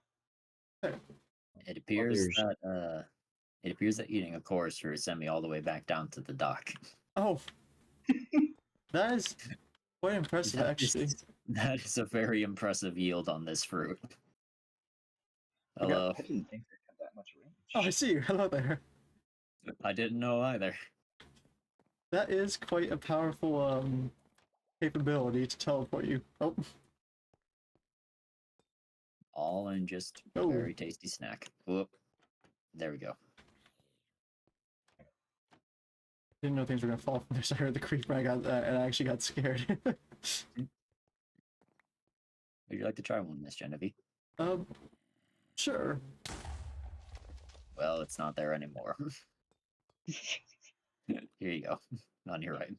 It appears Others- that eating a course fruit sent me all the way back down to the dock. Oh, that is quite impressive, actually. That is a very impressive yield on this fruit. Hello. I didn't think they had that much range. Oh, I see you. Hello there. I didn't know either. That is quite a powerful capability to teleport you. Oh, All in just a Oh. very tasty snack. Whoop. There we go. didn't know things were gonna fall from there. So I heard the creeper. And I actually got scared. Would you like to try one, Miss Genevieve? Sure. Well, it's not there anymore. Here you go. On your right.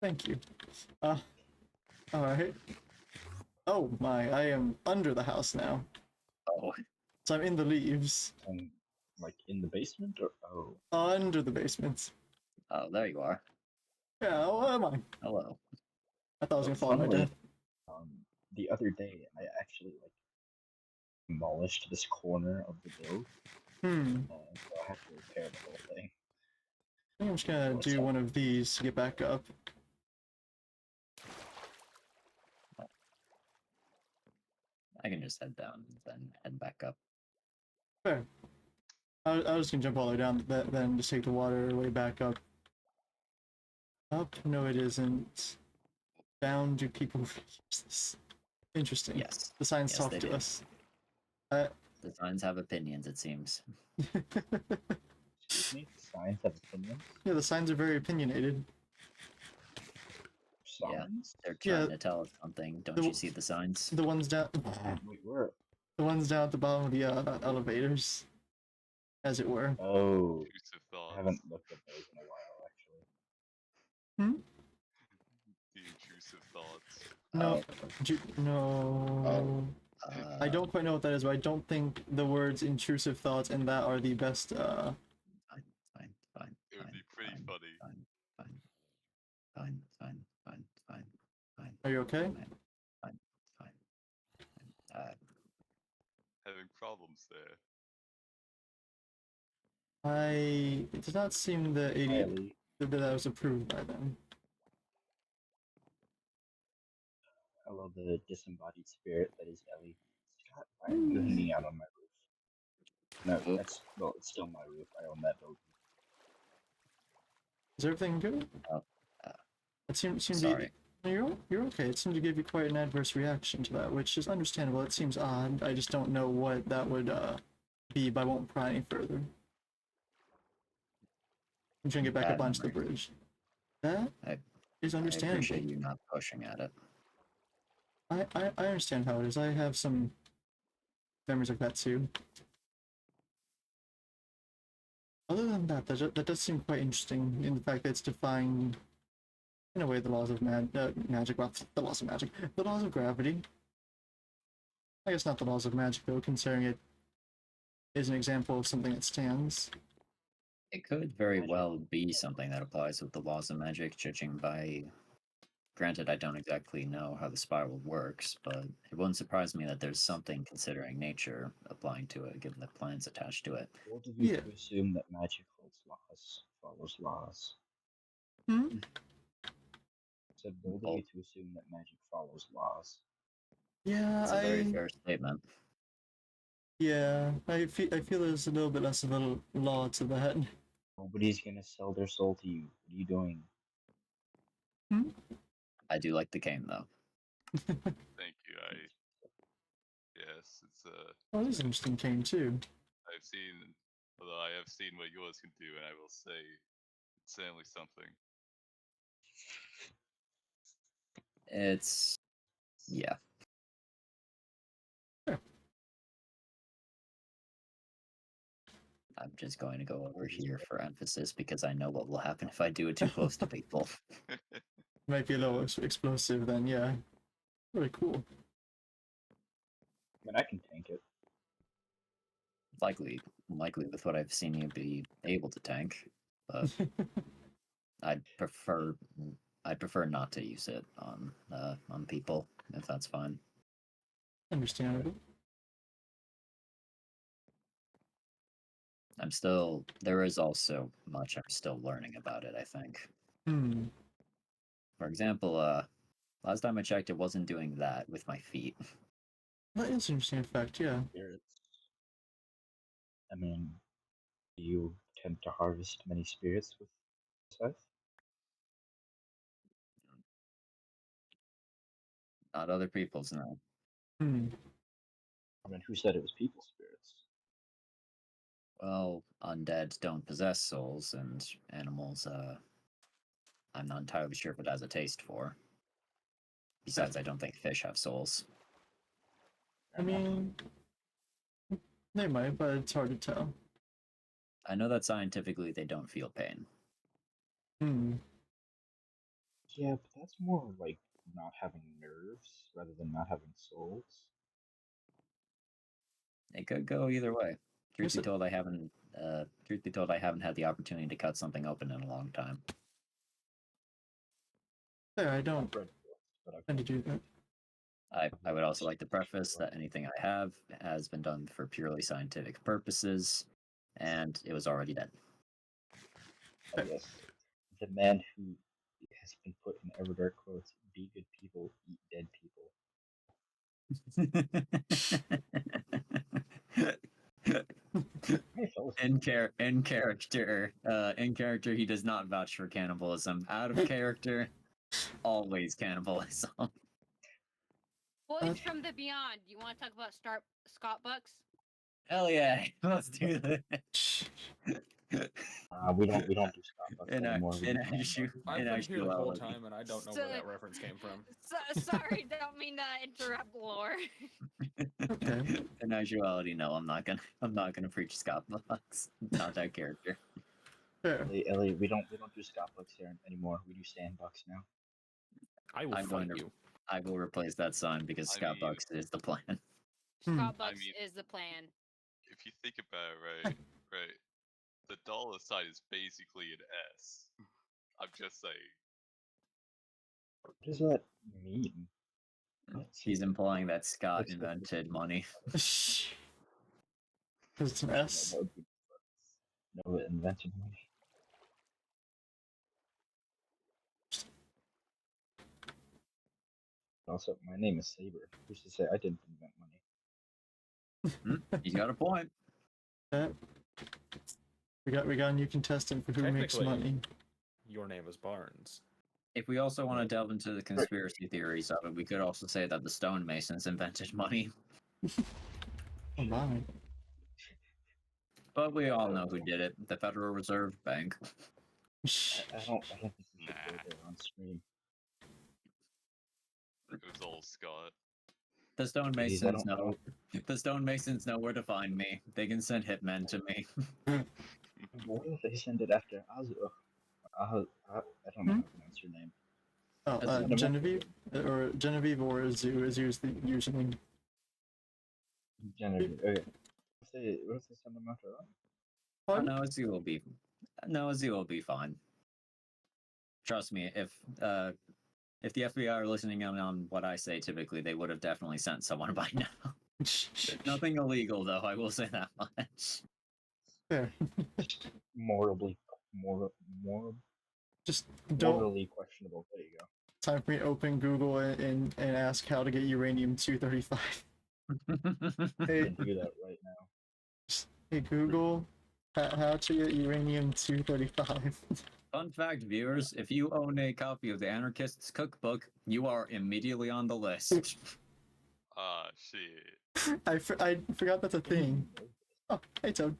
Thank you. Alright. Oh my, I am under the house now. Oh, So I'm in the leaves. And like in the basement, or oh, Under the basement. oh, there you are. Yeah, what am I? Hello. I thought I was so gonna fall on my funnily, death. the other day I actually like demolished this corner of the build, Hmm. so I have to repair the whole thing. I think I'm just gonna Or do one of these to get back up. I can just head down and then head back up. Fair. I was gonna jump all the way down, then just take the water way back up. Up? No, it isn't. Down? Do people use this? Interesting. Yes. The signs Yes, talk they to do. us. The signs have opinions, it seems. Excuse me, signs have opinions. Yeah, the signs are very opinionated. Yeah. Signs? They're Yeah. trying to tell us something. Don't The- you see the signs? The ones down, Wait, where? the ones down at the bottom of the elevators, as it were. Oh, Intrusive I thoughts. haven't looked at those in a while, actually. The intrusive thoughts. No, no. I don't quite know what that is, but I don't think the words intrusive thoughts and that are the best. Fine. It would be pretty funny. Fine. Are you okay? Fine. Having problems there. It does not seem the Hi, 80 Ellie. that was approved by them. Hello, the disembodied spirit that is Ellie. Scott, why are you hanging out on my roof? No, Oop. that's, well, it's still my roof. I own that building. Is everything good? Oh, It seemed sorry. you're okay. It seemed to give you quite an adverse reaction to that, which is understandable. It seems odd. I just don't know what that would be, but I won't pry any further. I'm trying to get back Bad up onto the memory. bridge. That I is I understandable. appreciate you not pushing at it. I understand how it is. I have some memories of that too. Other than that, that does seem quite interesting in the fact that it's defying, in a way, the laws of magic. Well, the laws of magic, the laws of gravity. I guess not the laws of magic though, considering it is an example of something that stands. It could very Magic. well be something that applies with the laws of magic, judging by. Granted, I don't exactly know how the spiral works, but it wouldn't surprise me that there's something considering nature applying to it, given the plants attached to it. Bold of you Yeah. to assume that magic follows laws. Hmm? Said bold of you to assume that magic follows laws. Yeah, It's a very fair statement. I feel there's a little bit less of a law to that. Nobody's gonna sell their soul to you. What are you doing? I do like the cane, though. Thank you. Yes, it's Oh, this is an interesting cane too. I've seen, although I have seen what yours can do, and I will say, it's certainly something. It's. Yeah. Sure. I'm just going to go over here for emphasis because I know what will happen if I do it too close to people. Might be a little explosive then, yeah. Really cool. I mean, I can tank it. likely with what I've seen you be able to tank, but I'd prefer not to use it on people if that's fine. Understandable. There is also much I'm still learning about it, I think. For example, last time I checked, it wasn't doing that with my feet. That is an interesting effect, yeah. Spirits. I mean, do you tend to harvest many spirits with scythe? Not other people's, no. I mean, who said it was people spirits? Well, undead don't possess souls, and animals, I'm not entirely sure if it has a taste for. Besides, I don't think fish have souls. I mean, they might, but it's hard to tell. I know that scientifically they don't feel pain. Yeah, but that's more like not having nerves rather than not having souls? It could go either way. Truth Is be it- told, I haven't. Truth be told, I haven't had the opportunity to cut something open in a long time. There, I I've don't read books, but I've tend to do that. I would also like to preface that anything I have has been done for purely scientific purposes, and it was already dead. yes, the man who has been put in Everdark quotes: "Be good people, eat dead people." Hey, fellas, in character, he does not vouch for cannibalism. Out of character, always cannibalism. Boys from the Beyond, you want to talk about Scott Bucks? Hell yeah, let's do that. we don't do Starbucks In, anymore. We in, do actu- I've in been here the whole actuality, time and I don't know where that reference came from. Sorry, don't mean to interrupt lore. Okay. in actuality, no, I'm not gonna preach Scott Bucks. Not that character. Fair. Ellie, we don't do Starbucks here anymore. We do Sandbucks now. I will I'm fight going to- you. I will replace that sign because I Scott mean- Bucks is the plan. Scott Bucks mean- is the plan. If you think about it, right, the dollar sign is basically an S. I'm just saying. What does that mean? He's implying that Scott It's- invented money. Because it's an S. That would be no invented money. Also, my name is Saber. Who's to say I didn't invent money? He's got a point. We got a new contestant for who makes Technically- money. Your name is Barnes. If we also want to delve into the conspiracy theories of it, we could also say that the stonemasons invented money. Oh my. But we all know who did it. The Federal Reserve Bank. I don't think we should go Nah. there on stream. It was all Scott. The Please, I stonemasons don't know. The stonemasons know where to find me. They can send hitmen to me. What if they send it after Azu? I don't know how to pronounce your name. Oh, That's not- Genevieve? Or Genevieve or Azu is usually the username. Genevieve. Okay. What if they send them after that? Oh, Pardon? no, Azzy will be. No, Azzy will be fine. Trust me. If the FBI are listening in on what I say, typically they would have definitely sent someone by now. Nothing illegal, though. I will say that much. Fair. Morally Just don't. morally questionable. There you go. Time for me to open Google and ask how to get uranium-235. I Hey, can do that right now. hey Google, how to get uranium-235. Fun fact, viewers: if you own a copy of the Anarchist's Cookbook, you are immediately on the list. Ah, shit. I forgot that's a thing. Oh, hey Toad.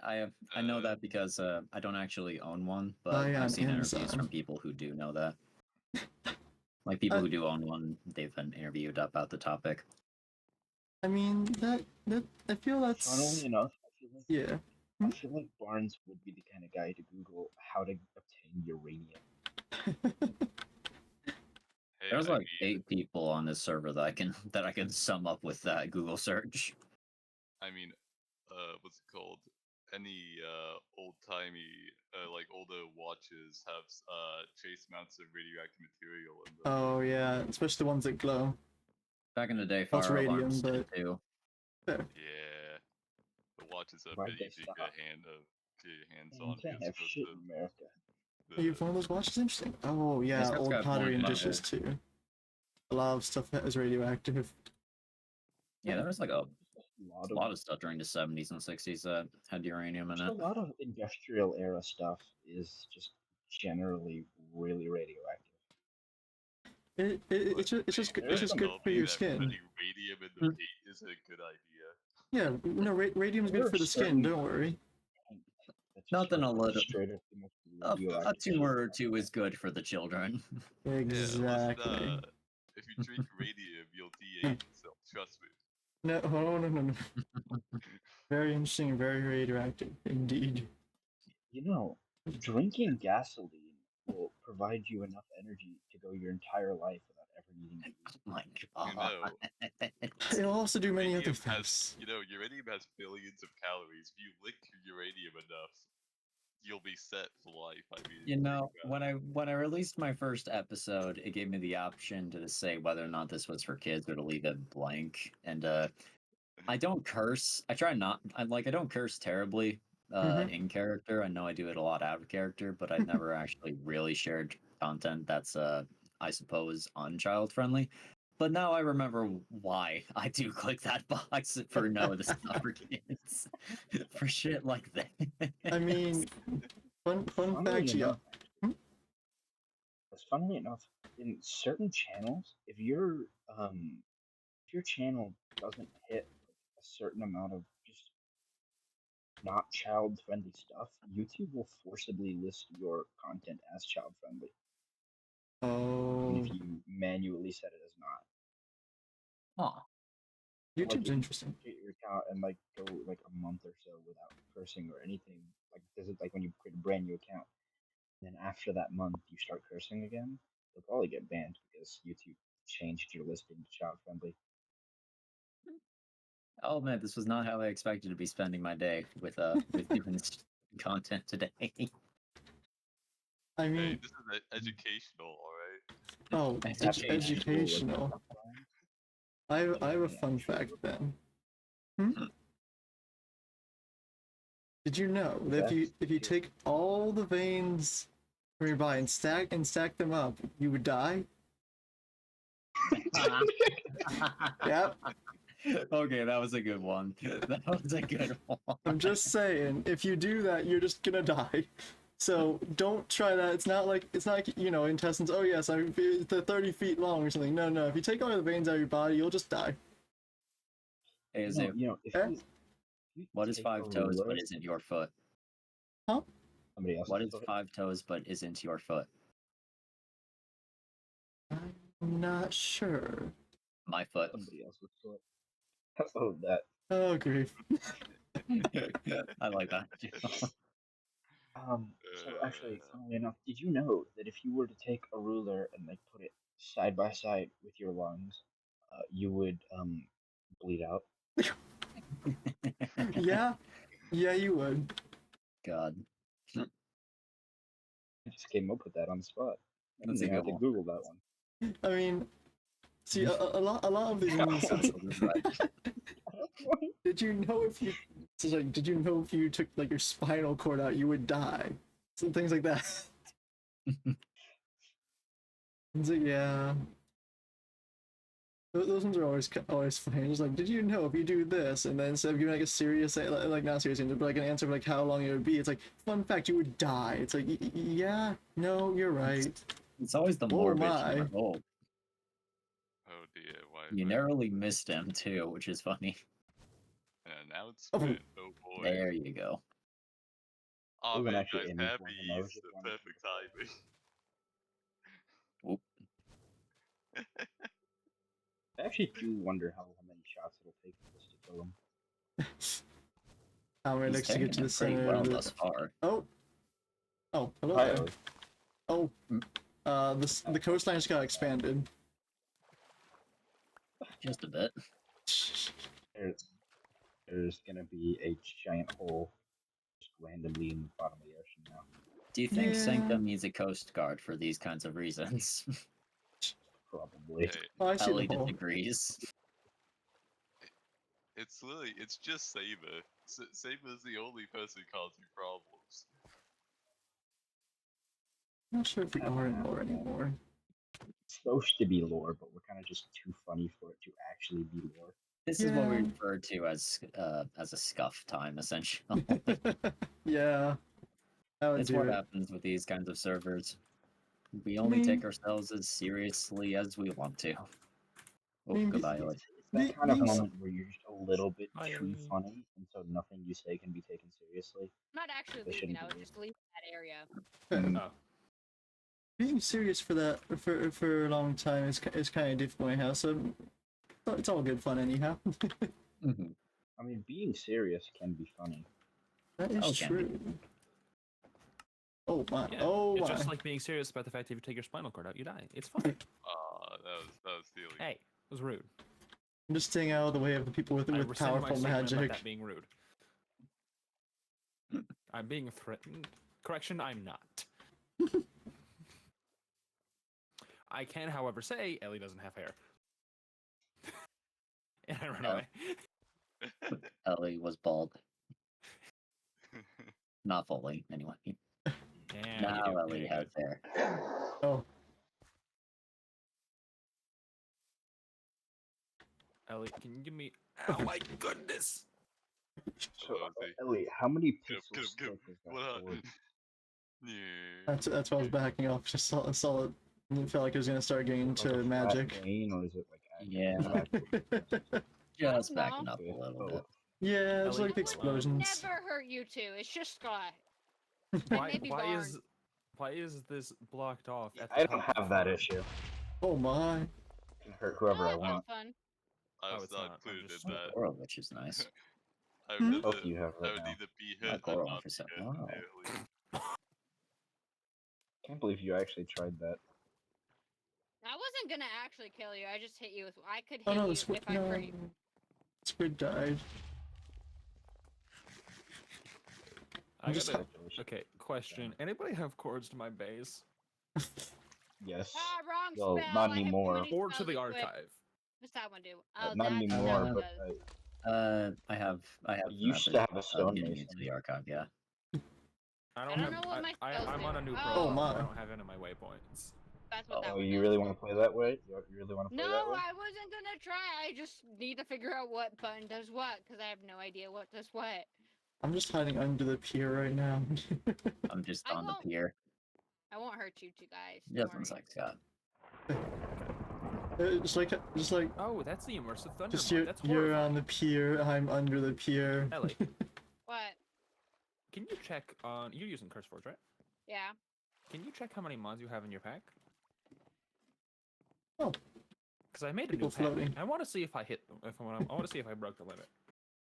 I know that because I don't actually own one, but Buy on I've seen interviews Amazon. from people who do know that. Like people who do own one, they've been interviewed about the topic. I mean that I feel that's Funnily enough, yeah. I feel like Barnes would be the kind of guy to Google how to obtain uranium. Hey, There's I like mean, 8 people on this server that I can sum up with that Google search. what's it called? Any old-timey, like older watches have trace amounts of radioactive material in them. Oh yeah, especially the ones that glow. Back in the day, Well, it's fire radium, alarms did but- too. Yeah, the watches are Why'd pretty they easy to stop? get your hands You on. can't have because shit in America. You have one of those watches? Interesting. Oh yeah, Yes, that's old got pottery one and in dishes too. A lot of stuff that is radioactive. Yeah, there was like a A lot of stuff during the 70s and 60s that had uranium in just a it. lot of industrial era stuff is just generally really radioactive. It's just There's good some for your that skin. Putting radium in the paint is a good idea. Yeah, no, radium's There good are for the skin. certain- Don't worry. That's Nothing just a little- straight up the most A radioactive tumor or shit. two is good for the children. Exactly. Yeah, listen, if you drink radium, you'll de-age yourself. Trust me. No, no. Very interesting and very radioactive indeed. You know, drinking gasoline will provide you enough energy to go your entire life without ever needing to eat. Oh my You god. know, It'll also do many other uranium has, things. uranium has billions of calories. If you lick uranium enough, you'll be set for life. I mean, You think know, about it. when I released my first episode, it gave me the option to say whether or not this was for kids or to leave it blank. And I don't curse. I try not. I don't curse terribly Mhm. in character. I know I do it a lot out of character, but I never actually really shared content that's I suppose unchild friendly. But now I remember why I do click that box for no, this is not for kids. For shit like that. I mean, fun Funnily fact, yeah. enough, funnily enough, in certain channels, if your channel doesn't hit like, a certain amount of just not child friendly stuff, YouTube will forcibly list your content as child friendly, even Oh, if you manually set it as not. Huh. So, like YouTube's if you interesting. create your account and like go like a month or so without cursing or anything, like this is like when you create a brand new account, and then after that month you start cursing again, you'll probably get banned because YouTube changed your listing to child friendly. Oh man, this was not how I expected to be spending my day with doing this content today. I Hey, mean, this is educational, alright? oh, You have to age school like educational. sometimes. I have a Yeah, fun sure. fact then. Did you know that if you take all the veins from your body and stack them up, you would die? Yep. Okay, that was a good one. That was a good one. I'm just saying, if you do that, you're just gonna die. So don't try that. It's not like intestines. Oh yes, they're 30 feet long or something. No, no. If you take all the veins out of your body, you'll just die. Hey, Zay, If Eh? you what is take a 5 toes ruler, but isn't your foot? Huh? somebody else's What is foot, 5 toes but isn't your foot? I'm not sure. My foot. somebody else's foot. Oh, that. Oh grief. I like that. So actually, funnily enough, did you know that if you were to take a ruler and like put it side by side with your lungs, you would bleed out? Yeah, yeah, you would. God, I just came up with that on the spot. I that's didn't a even good have to one. Google that one. I mean, see, a lot of these memes. Did you know if you did you know if you took like your spinal cord out, you would die? Some things like that. It's like, yeah. Those ones are always funny. Just like, did you know if you do this, and then instead of giving like a serious, like not serious answer, but like an answer of like how long it would be, it's like, fun fact, you would die. It's like, yeah, no, you're right. It's always the Oh morbid my. humor. Oh, Oh dear, why? you narrowly missed him too, which is funny. And now it's Oh. spent. Oh boy. There you go. Oh wasn't man, actually guys, aiming for happy him. I was just the wondering. perfect timing. Oop. I actually do wonder how many shots it'll take for this to kill him. How many He's likes to get to taking the it pretty center well of thus far. Oh. Oh, hello Hi, there. Ellie. Oh. The coastline just got expanded. Just a bit. There's gonna be a giant hole just randomly in the bottom of the ocean now. Do you think Yeah. Sanctum needs a coast guard for these kinds of reasons? Probably. Hey, Oh, I see Ellie the hole. disagrees. it's just Saber. Saber's the only person causing problems. I'm not sure if we are in lore anymore. It's supposed to be lore, but we're kind of just too funny for it to actually be lore. This is what we Yeah. refer to as a scuff time, essentially. Yeah. I would It's do what it. happens with these kinds of servers. We only mean- take ourselves as seriously as we want to. Oh, mean, goodbye, Ellie. It's that kind of These- moment where you're just a little bit Hi, too Ellie. funny, and so nothing you say can be taken seriously. I'm not actually They leaving. shouldn't I was be. just leaving that area. Okay. Oh. Being serious for that for a long time is kind of difficult anyhow. So it's all good fun anyhow. Mhm. I mean, being serious can be funny. That is Oh, can be. true. Oh my. Yeah, Oh it's my. just like being serious about the fact that if you take your spinal cord out, you die. It's fine. That was stealing. Hey, it was rude. I'm just staying out of the way of the people with I with rescind my powerful statement about magic. that being rude. I'm being threatened. Correction, I'm not. I can, however, say Ellie doesn't have hair. And I run Yeah. away. Ellie was bald. Not fully, anyway. Yeah, Now you do. Ellie Yeah, has good. hair. Oh, Ellie, can you give me? Oh my goodness! So, Oh, see. Ellie, how many Get up, pixels get up, thick is that What up? sword? Yeah. that's why I was backing off. Just saw it. And felt like it was gonna start getting Is it into like a flat magic. plane, or is it like Yeah. Just know. backing up a little bit. Yeah, it's Ellie, like the It would explosions. never hurt you two. It's just Scott. Why? maybe Why Barn. is? Why is this blocked off? At the I don't top of have the that farm? issue. Oh my. I can hurt whoever I Oh, want. that's fun. I Oh, was it's not not. I'm included just- in that. Coral, which is nice. I Hmm? would Both need you have I right would now. need to be My hit and Coral not for be some. hit Oh. immediately. Can't believe you actually tried that. I wasn't gonna actually kill you. I just hit you with. I could hit Oh no, you the squid. if I No, hurt you. squid died. I just gotta. Congratulations. Okay, question. Anybody have cords to my base? Yes. Ah, wrong Well, spell. not I have too anymore. many Or to spells the equipped. archive? What's that one do? Not That's anymore, what but that does. I have I used to have a of stone getting mason. into the archive, yeah. I don't don't have. know what my spells I'm do. on a new Oh. profile. Oh, my. So I don't have any of my waypoints. That's what that Oh, one you does. really want to play that way? You really want to play No, that way? I wasn't gonna try. I just need to figure out what button does what, because I have no idea what does what. I'm just hiding under the pier right now. I'm just I on the won't- pier. I won't hurt you two guys. Don't Just one worry. sec, Scott. just like, Oh, that's the immersive thunder just mod. That's you're horrifying. on the pier. I'm under the pier. Ellie, What? can you check on? You're using CurseForge, right? Yeah. Can you check how many mods you have in your pack? Oh. Because I made a People new pack. floating. I want to see if I hit. If I want to see if I broke the limit.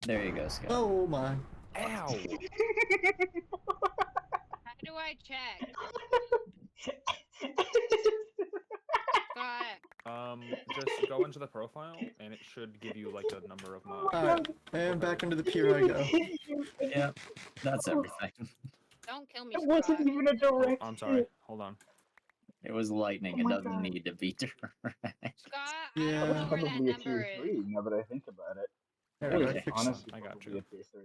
There you go, Scott. Oh my. Ow! How do I check? Scott. Just go into the profile, and it should give you like a number of mods. Alright, and back under the pier I go. Yeah, that's everything. Don't kill me, It Scott. wasn't even a Oh, direct I'm sorry. hit. Hold on. It was lightning. Oh It my doesn't God. need to be direct. Scott, I Yeah. don't That was know where that probably a number tier is. 3, now that I think about it. There It we was go. Okay. Fix honestly I got probably you. a tier 3.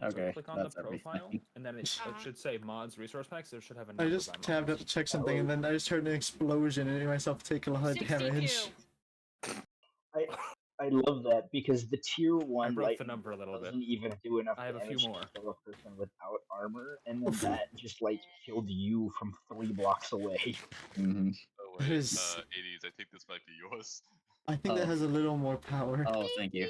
Okay, So click on the that's profile, everything. and then it Uh-huh. should say mods resource packs. It should have a number I just by tabbed mods. up to check something and then I just heard an explosion and made myself take a lot of 62. damage. I love that because the tier 1 broke the lightning number a bolt little bit. doesn't even do enough I have a few damage to more. kill a person without armor, and then that just like killed you from 3 blocks away. Mm-hmm. Oh It wait, is- 80s. I think this might be yours. I think that Oh. has a little more power. Oh, thank you.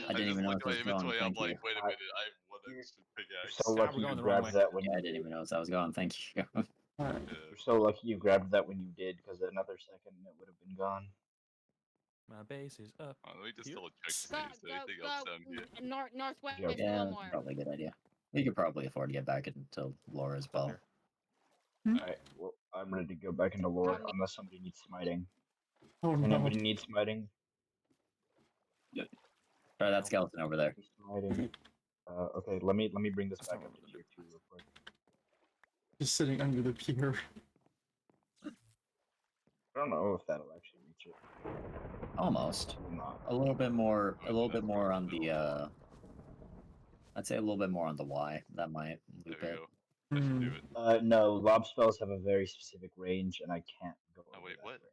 I didn't just even know looked it at was my going. inventory. I'm Thank you. like, wait a minute, I have one You're- extra You're pickaxe. so we're lucky going you the wrong grabbed way. that when Yeah, you I didn't did. even know I was going. Thank you. Alright. You're so lucky you grabbed that when you did, because another second and it would have been gone. My base is up. Let me just Here? double check Go, space. go, Anything else go. down here? Northwest Yeah. Yeah, one that's more. probably a good idea. We could probably afford to get back into lore as well. Thunder. Alright, well, I'm ready to go back into lore, Draw me- unless somebody needs smiting. Oh no. Anybody need smiting? Try that skeleton over there. Smiting. Okay, let me bring this That's back not up what to I'm tier 2 real quick. Just sitting under the pier. I don't know if that'll actually reach it. Almost. Probably not. A little bit more. A Oh, little that's bit more on still the. far. I'd say a little bit more on the Y. That might There loop we it. go. That should do it. No, lob spells have a very specific range, and I can't go over wait, that what? range.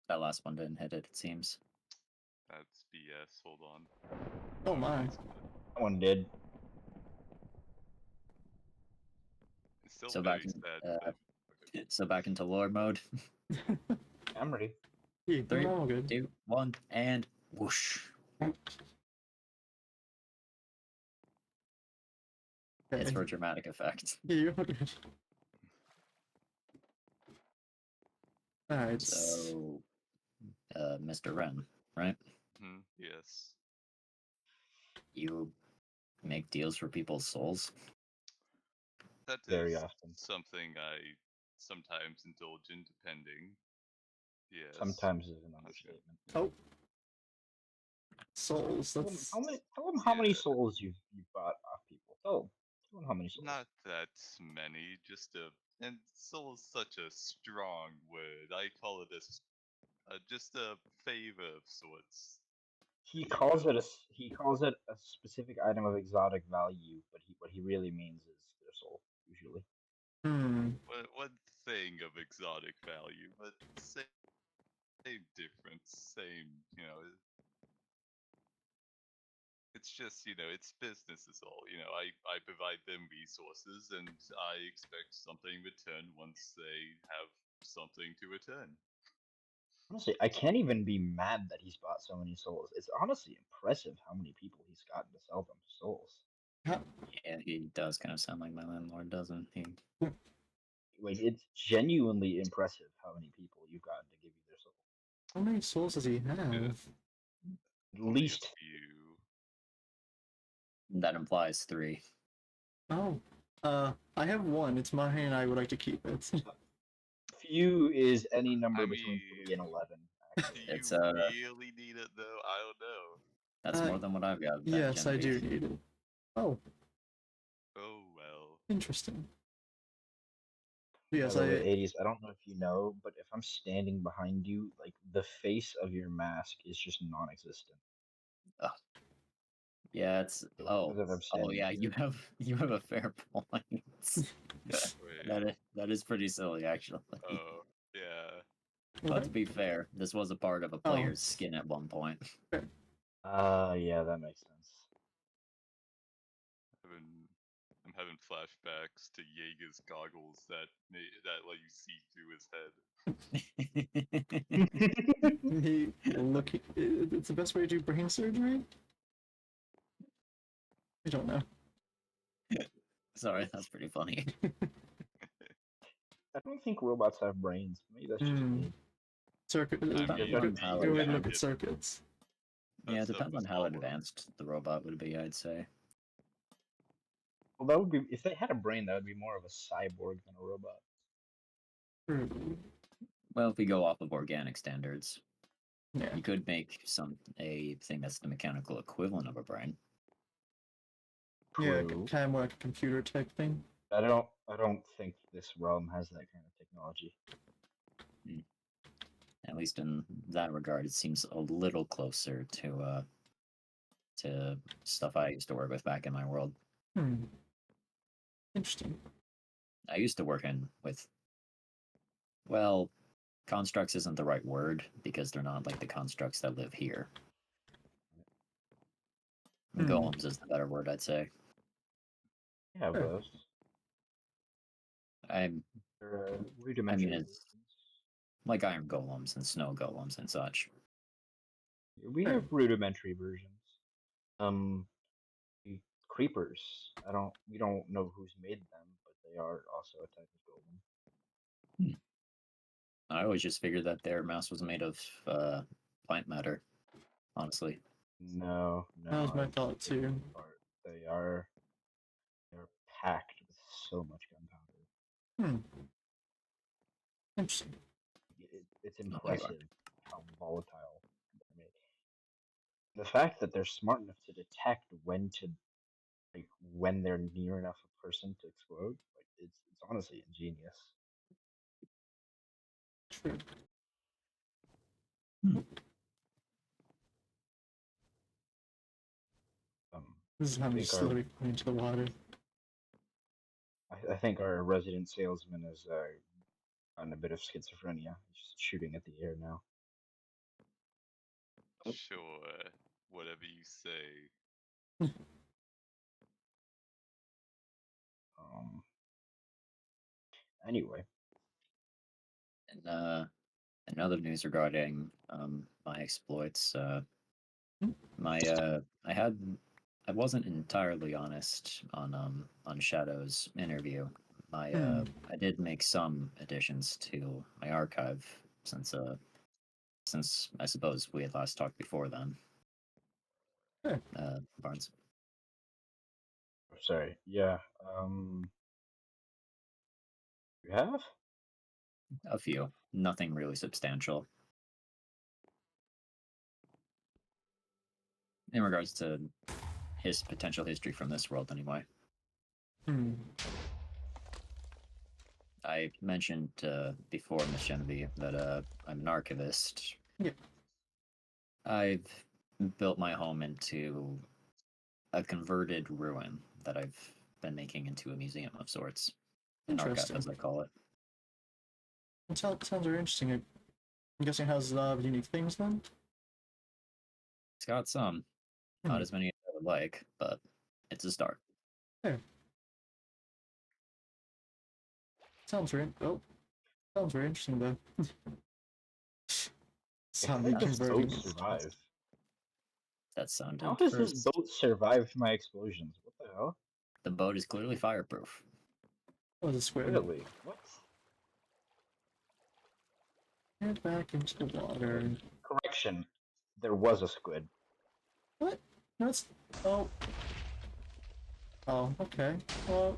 That last one didn't hit it. It seems. That's BS. Hold on. Oh my. That one did. It's still So very back in, sad. but- okay. So back into lore mode. I'm ready. Yeah, Three, we're all good. 2, 1, and whoosh. It's for dramatic effect. Yeah, you're all good. Alright. So, Mr. Wren, right? Yes. You make deals for people's souls. That very is often. something I sometimes indulge in, depending. Yes. Sometimes is an Okay. understatement. Oh. Souls, Tell 'em that's... tell 'em how many Yeah. souls you've bought off people. Tell 'em how many souls. Not that many, just a. And soul is such a strong word. I call it just a favor of sorts. He if you calls will. it he calls it a specific item of exotic value, but what he really means is their soul, usually. One thing of exotic value, but same difference, same, it's just, it's business is all. I provide them resources and I expect something in return once they have something to return. Honestly, I can't even be mad that he's bought so many souls. It's honestly impressive how many people he's gotten to sell them souls. Yeah, he does kind of sound like my landlord, doesn't he? Like, it's genuinely impressive how many people you've gotten to give you their soul. How many souls does he have? At Only least a few. That implies 3. Oh. I have one. It's mine and I would like to keep it. few is any number I between mean, 3 and 11. do Actually, It's you really need it though? I don't know. that's more than what I've got. Yes, I do Genevieve. need it. Oh, Oh well. interesting. by Yes, the way, 80s. I don't know if you know, but if I'm standing behind you, like the face of your mask is just non-existent. Yeah, it's So oh because I'm standing yeah. here. You have a fair point. Wait. That is pretty silly, actually. Oh, yeah. But to be fair, this was a part of a Oh. player's skin at one point. Yeah, that makes sense. I'm having flashbacks to Jaeger's goggles that let you see through his head. Me looking. It's the best way to do brain surgery? I don't know. Sorry, that's pretty funny. I don't think robots have brains. Maybe that's just me. Circuit. I Depends mean, on how Go ahead and look it- at circuits. Yeah, it that stuff depends on was how all advanced the robot would be, I'd say. Well, that would be if they had a brain, that would be more of a cyborg than a robot. Well, if we go off of organic standards, Yeah. you could make a thing that's the mechanical equivalent of a brain. Yeah, True. kind of more like a computer type thing. I don't think this realm has that kind of technology. At least in that regard, it seems a little closer to stuff I used to work with back in my world. Interesting. I used to work with, well, constructs isn't the right word because they're not like the constructs that live here. Golems is the better word, I'd say. Yeah, Sure. those. They're Rudimentary. it's like iron golems and snow golems and such. We have rudimentary versions. The creepers. We don't know who's made them, but they are also a type of golem. I always just figured that their mass was made of plant matter, honestly. No. That was my I thought take that too. apart. They're packed with so much gunpowder. Interesting. It's Oh, impressive how volatile they're made. The fact that they're smart enough to detect when they're near enough a person to explode, it's honestly ingenious. True. This is how I'm think just our- slowly going into the water. I think our resident salesman has gotten a bit of schizophrenia. He's just shooting at the air now. Sure, whatever you say. Anyway, And another news regarding my exploits. I wasn't entirely honest on Shadow's interview. I did make some additions to my archive since I suppose we had last talked before then. Sure. Barnes. sorry. Yeah. You have? A few. Nothing really substantial. In regards to his potential history from this world, anyway. Hmm. I mentioned before, Miss Genevieve, that I'm an archivist. Yeah. I've built my home into a converted ruin that I've been making into a museum of sorts. An archive, Interesting. as I call it. It sounds very interesting. I'm guessing it has a lot of unique things then? It's got some. Not as many as I would like, but it's a start. There. Sounds very interesting though. How Zombie did this converting. boat survive? That sounded How has this first. boat survived my explosions? What the hell? The boat is clearly fireproof. Oh, the squid. Really? What? Get back into the water. Correction. There was a squid. What? No, it's. Oh. Oh, okay. Well,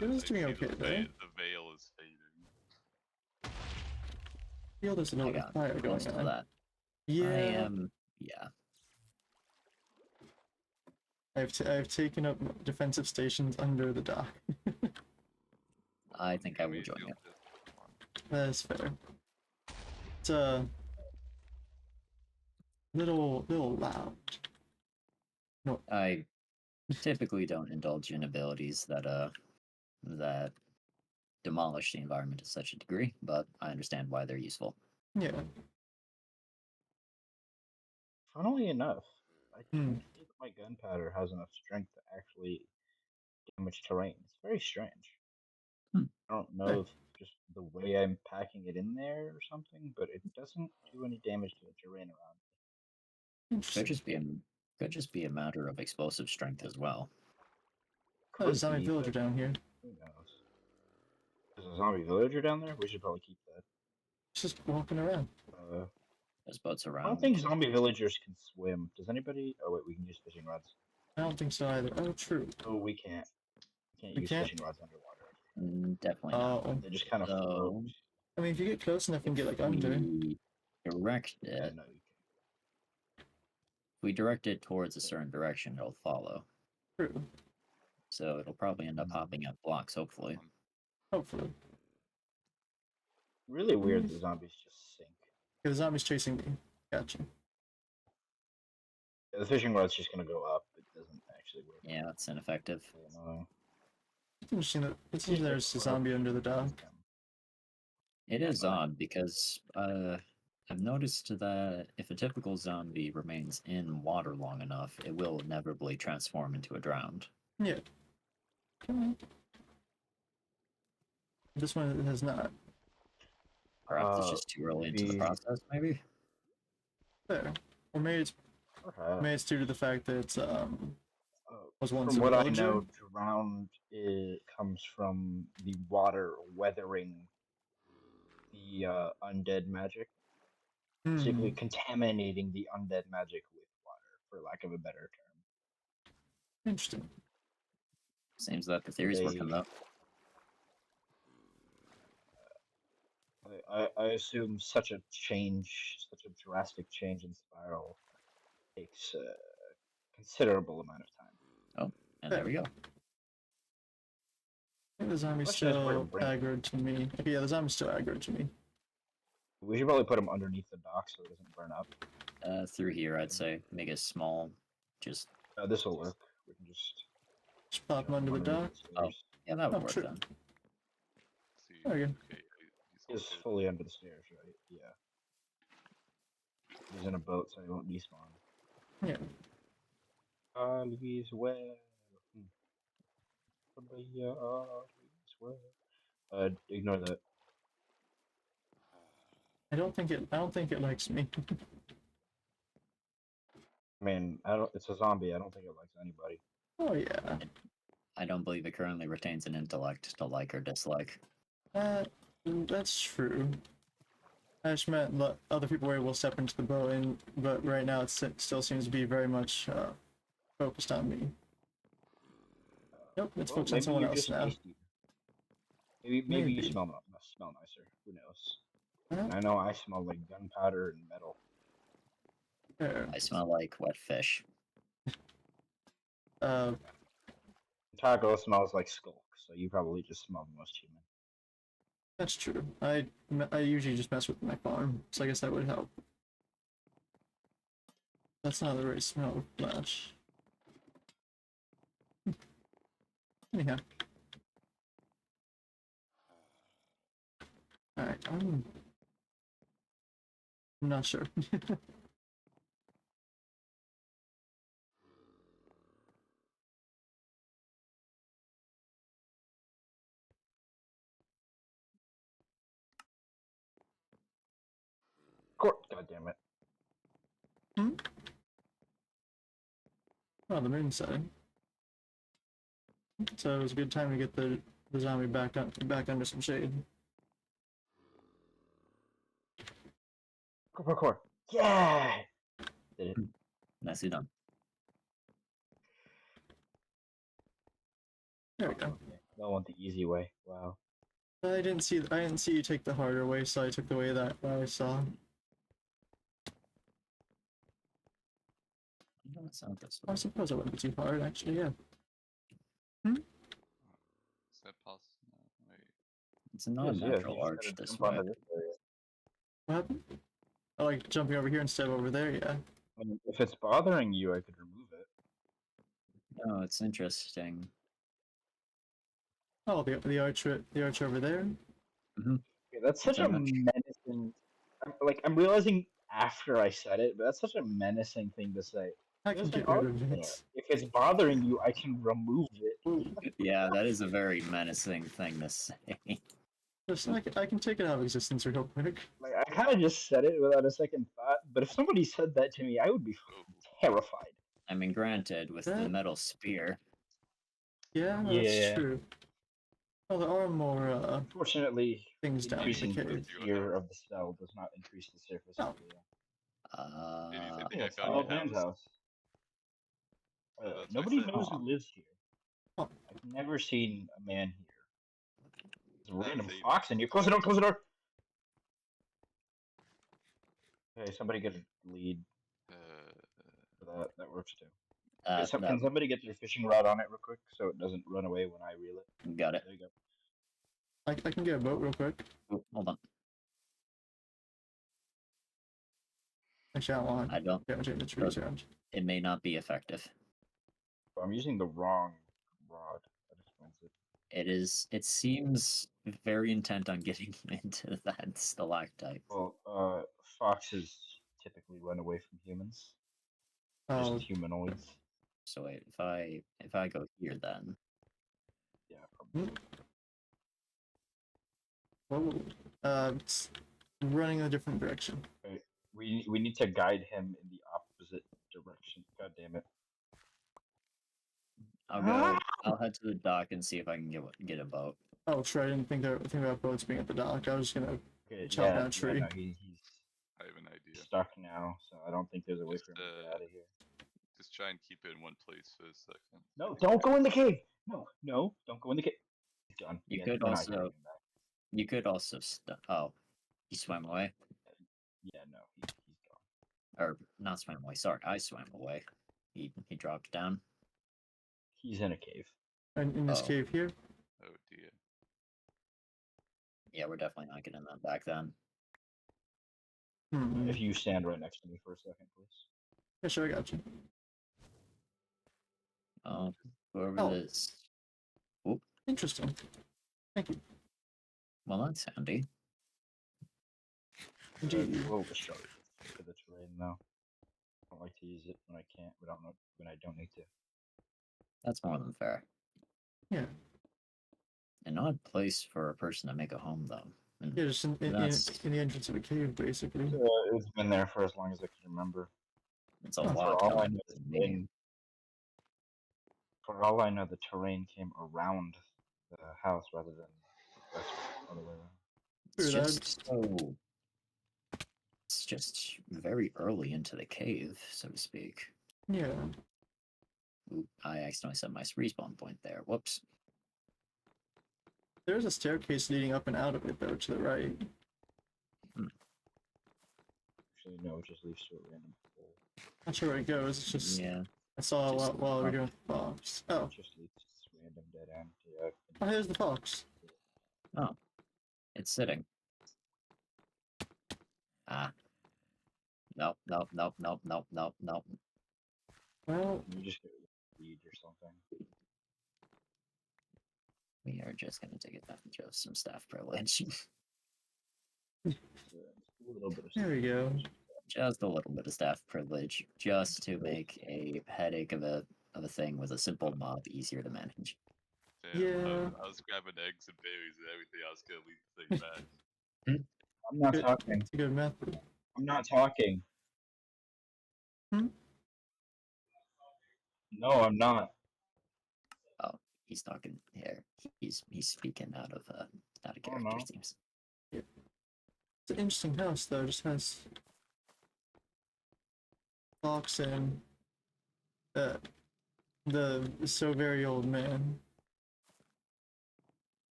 it was I doing see okay the, though. the veil is fading. Feel there's a I little got fire going most of on. that. Yeah. I am. Yeah. I've taken up defensive stations under the dock. I think I will Maybe join you'll you. just- That's fair. It's a little loud. No, I typically don't indulge in abilities that demolish the environment to such a degree, but I understand why they're useful. yeah. Funnily enough, I Hmm. don't think my gunpowder has enough strength to actually damage terrain. It's very strange. Hmm. I don't know if just the way I'm packing it in there or something, but it doesn't do any damage to the terrain around me. Interesting. Could just be a matter of explosive strength as well. Oh, there's a Could zombie be, villager but down here. who knows? There's a zombie villager down there? We should probably keep that. It's just walking around. There's boats I around. don't think zombie villagers can swim. Does anybody? Oh wait, we can use fishing rods. I don't think so either. Oh, true. Oh, we can't. We can't We use can't? fishing rods underwater. Definitely not. Oh. They just kind of float. So, I mean, if you get close enough and get like if under. we direct Yeah, it, no, you if we direct it towards a certain direction, it'll follow. True. So it'll probably end up hopping up blocks, hopefully. Hopefully. Really weird that zombies just sink. Yeah, the zombie's chasing me. Gotcha. Yeah, the fishing rod's just gonna go up. It doesn't actually work. Yeah, that's ineffective. Really annoying. It's interesting that it seems there's a zombie under the dock. It Yeah, is no, odd because I've noticed that if a typical zombie remains in water long enough, it will inevitably transform into a drowned. Yeah. Okay. This one has not. Perhaps it's just too early into the maybe- process, maybe? There. Or maybe Perhaps. it's due to the fact that it's was once From a what I villager. know, drowned comes from the water weathering the undead magic, basically Hmm. contaminating the undead magic with water, for lack of a better term. Interesting. Seems that the theory's working They- though. I assume such a drastic change in spiral takes a considerable amount of time. And there we go. I think the zombie's Question is where to still bring it. aggroed to me. Okay, yeah, the zombie's still aggroed to me. We should probably put him underneath the dock so it doesn't burn up. Through here, I'd say make it small. Just This will work. We can just Just pop him shove under the dock. underneath the stairs. yeah, that would Oh, work true. then. See, There we go. okay, He's fully under the stairs, right? Yeah. He's in a boat, so he won't despawn. Yeah. Always well. Ignore that. I don't think it likes me. I mean, it's a zombie. I don't think it likes anybody. Oh yeah. I don't believe it currently retains an intellect to like or dislike. That's true. I just meant other people were able to step into the boat, but right now it still seems to be very much focused on me. Nope, it's Well, focused on maybe someone you're else just now. hasty. Maybe you Maybe. smell nicer. Who knows? Huh? And I know I smell like gunpowder and metal. There. I smell like wet fish. Taco smells like skulk, so you probably just smell the most human. That's true. I usually just mess with my farm, so I guess that would help. That's not the right smell of flesh. Anyhow. Alright, I'm not sure. God damn it. Oh, the moon's setting. So it was a good time to get the zombie back under some shade. Core. Yeah! Did it. Nicely done. There we go. Okay. I want the easy way. Wow. I didn't see you take the harder way, so I took the way that I saw. No, it's not this I way. suppose it wouldn't be too hard, actually. Yeah. Is that possible? No, wait. It's not a Yes, natural you just arch gotta this jump way. onto this area. What happened? I like jumping over here instead of over there. Yeah. I mean, if it's bothering you, I could remove it. No, it's interesting. Oh, the arch over there. Okay, that's It's such a much. menacing. I'm realizing after I said it, but that's such a menacing thing to say. I can There's an get rid arch of there. it. If it's bothering you, I can remove it. Yeah, that is a very menacing thing to say. Just I can take it out of existence real quick. Like I kind of just said it without a second thought. But if somebody said that to me, I would be Oh, terrified. I mean, granted, with the That- metal spear, Yeah, Yeah. that's true. Well, there are more Unfortunately, things down in the increasing the cave. fear of the cell does not increase the surface Oh. area. Idiots, I think Yeah, I it's the found old your man's house. house. Oh, that's my Nobody set. knows who lives here. Oh. I've never seen a man here. There's a random Same. fox in here. Close the door. Close the door. Okay, somebody get a lead Uh, for that. That works too. Okay, that can somebody get their fishing rod on it real quick so it doesn't run away when I reel it? got it. There you go. I can get a boat real quick. Ooh, hold on. Actually, I don't want I don't. damaging the trees around. It may not be effective. Oh, I'm using the wrong rod. That explains it. It is. It seems very intent on getting into that stalactite. Well, foxes typically run away from humans. Oh, Just humanoids. So wait, if I go here, then Yeah, probably. whoa. It's running in a different direction. Okay. We need to guide him in the opposite direction. God damn it. I'll go. I'll head to the dock and see if I can get a boat. Oh, true. I didn't think about boats being at the dock. I was just gonna Okay, chop down a tree. no, he's I have an idea. stuck now, so I don't think there's a way Just, for him to get out of here. Just try and keep it in one place for a second. No, don't go in the cave. No, don't go in the cave. He's gone. You Yeah, could we're not also- getting him back. You could also. Oh, he swam away, Yeah, no, he's gone. or not swam away. Sorry, I swam away. He dropped down. He's in a cave. And in this Oh. cave here. Oh dear. Yeah, we're definitely not getting that back then. Hmm. If you stand right next to me for a second, please. Yeah, sure, I got you. Oh, whoever Oh. this. Interesting. Thank you. Well, that's handy. Indeed. A little distracted for the terrain, though. I don't like to use it when I can't, but I don't know when I don't need to. That's more than fair. Yeah. An odd place for a person to make a home, though. And Yeah, just in that's the entrance of a cave, basically. It's been there for as long as I can remember. it's a For lot For all I coming know, to me. the terrain came around the house rather than the other way around. It's True that. just so. It's just very early into the cave, so to speak. Yeah. Oop, I accidentally set my respawn point there. Whoops. There's a staircase leading up and out of it, though, to the right. Actually, no, it just leads to a random hole. Not sure where it goes. It's just Yeah. I saw Just while we were mark- doing the fox. Oh, It just leads to this random dead end. Yeah. oh, here's the fox. Oh, it's sitting. Ah. Nope, nope, nope, nope, nope, nope, nope. Well, Can you just get weed or something? We are just gonna take advantage of some staff privilege. Just a little bit of there we go. Just a little bit of staff privilege, just to make a headache of a thing with a simple mob easier to manage. Damn, Yeah. I was grabbing eggs and berries and everything. I was gonna lead the thing back. I'm not Good. talking. It's a good method. I'm not talking. Hmm? No, I'm not. Oh, he's talking here. He's speaking out of Oh, character, no. seems. It's an interesting house, though. It just has fox and the so very old man.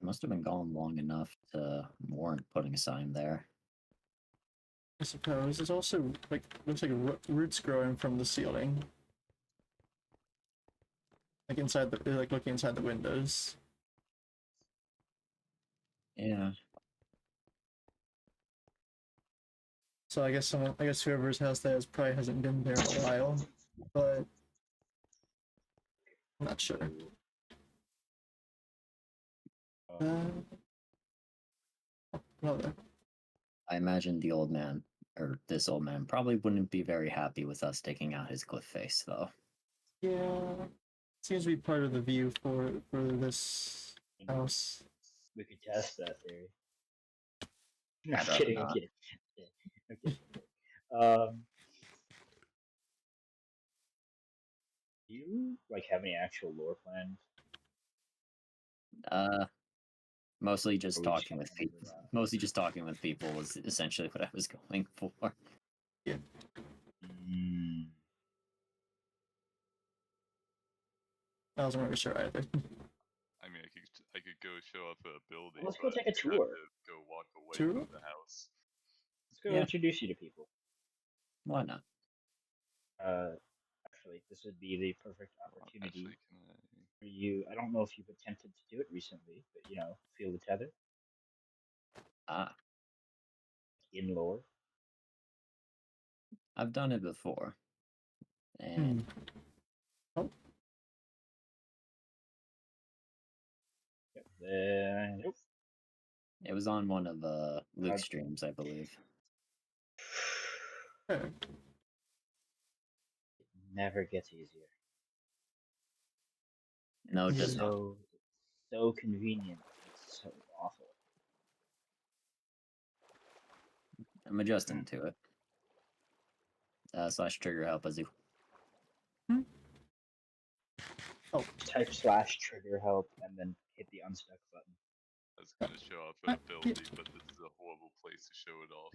Must have been gone long enough to warrant putting a sign there. I suppose. There's also like looks like roots growing from the ceiling, like inside the like looking inside the windows. Yeah. So I guess whoever's house that is probably hasn't been there in a while, but I'm not sure. Another. I imagine the old man, or this old man, probably wouldn't be very happy with us taking out his cliff face, though. Yeah, seems to be part of the view for this house. We could test that theory. I'd I'm rather kidding. I'm not. kidding. I'm kidding. Um, do you like have any actual lore plans? Mostly just Or we talking with just people. remember that? Mostly just talking with people was essentially what I was going for. Mm, I wasn't really sure either. I mean, I could go show up a building, let's go but take a I'd have tour. to go walk away Tour? from the house. Let's go Yeah. introduce you to people. Why not? Actually, this would be the perfect opportunity Actually, can I? for you. I don't know if you've attempted to do it recently, but feel the tether Ah, in lore. I've done it before, Hmm. and Oh, Yep. Nope. it was on one of Luke's streams, I believe. there. It never gets easier. No, it does not. So convenient. It's so awful. I'm adjusting to it. / trigger help as you. Oh, Type / trigger help and then hit the unstuck button. I was gonna show off an ability, but this is a horrible place to show it off.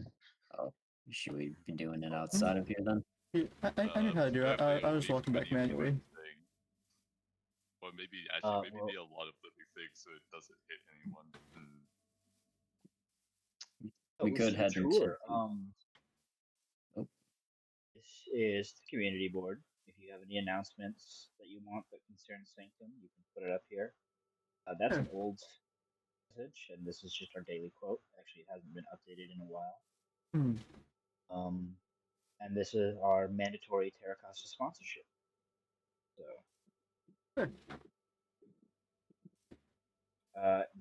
Oh, should we be doing it outside of here then? yeah, I knew how to do it. Preferably I was only walking back 20 manually. living thing. Or maybe maybe a lot of living things so it doesn't hit anyone. We could head into. tour. Oh. This is the community board. If you have any announcements that you want that concern Sanctum, you can put it up here. That's an old message, and this is just our daily quote. Actually, it hasn't been updated in a while. Hmm. And this is our mandatory Terracosta sponsorship. So,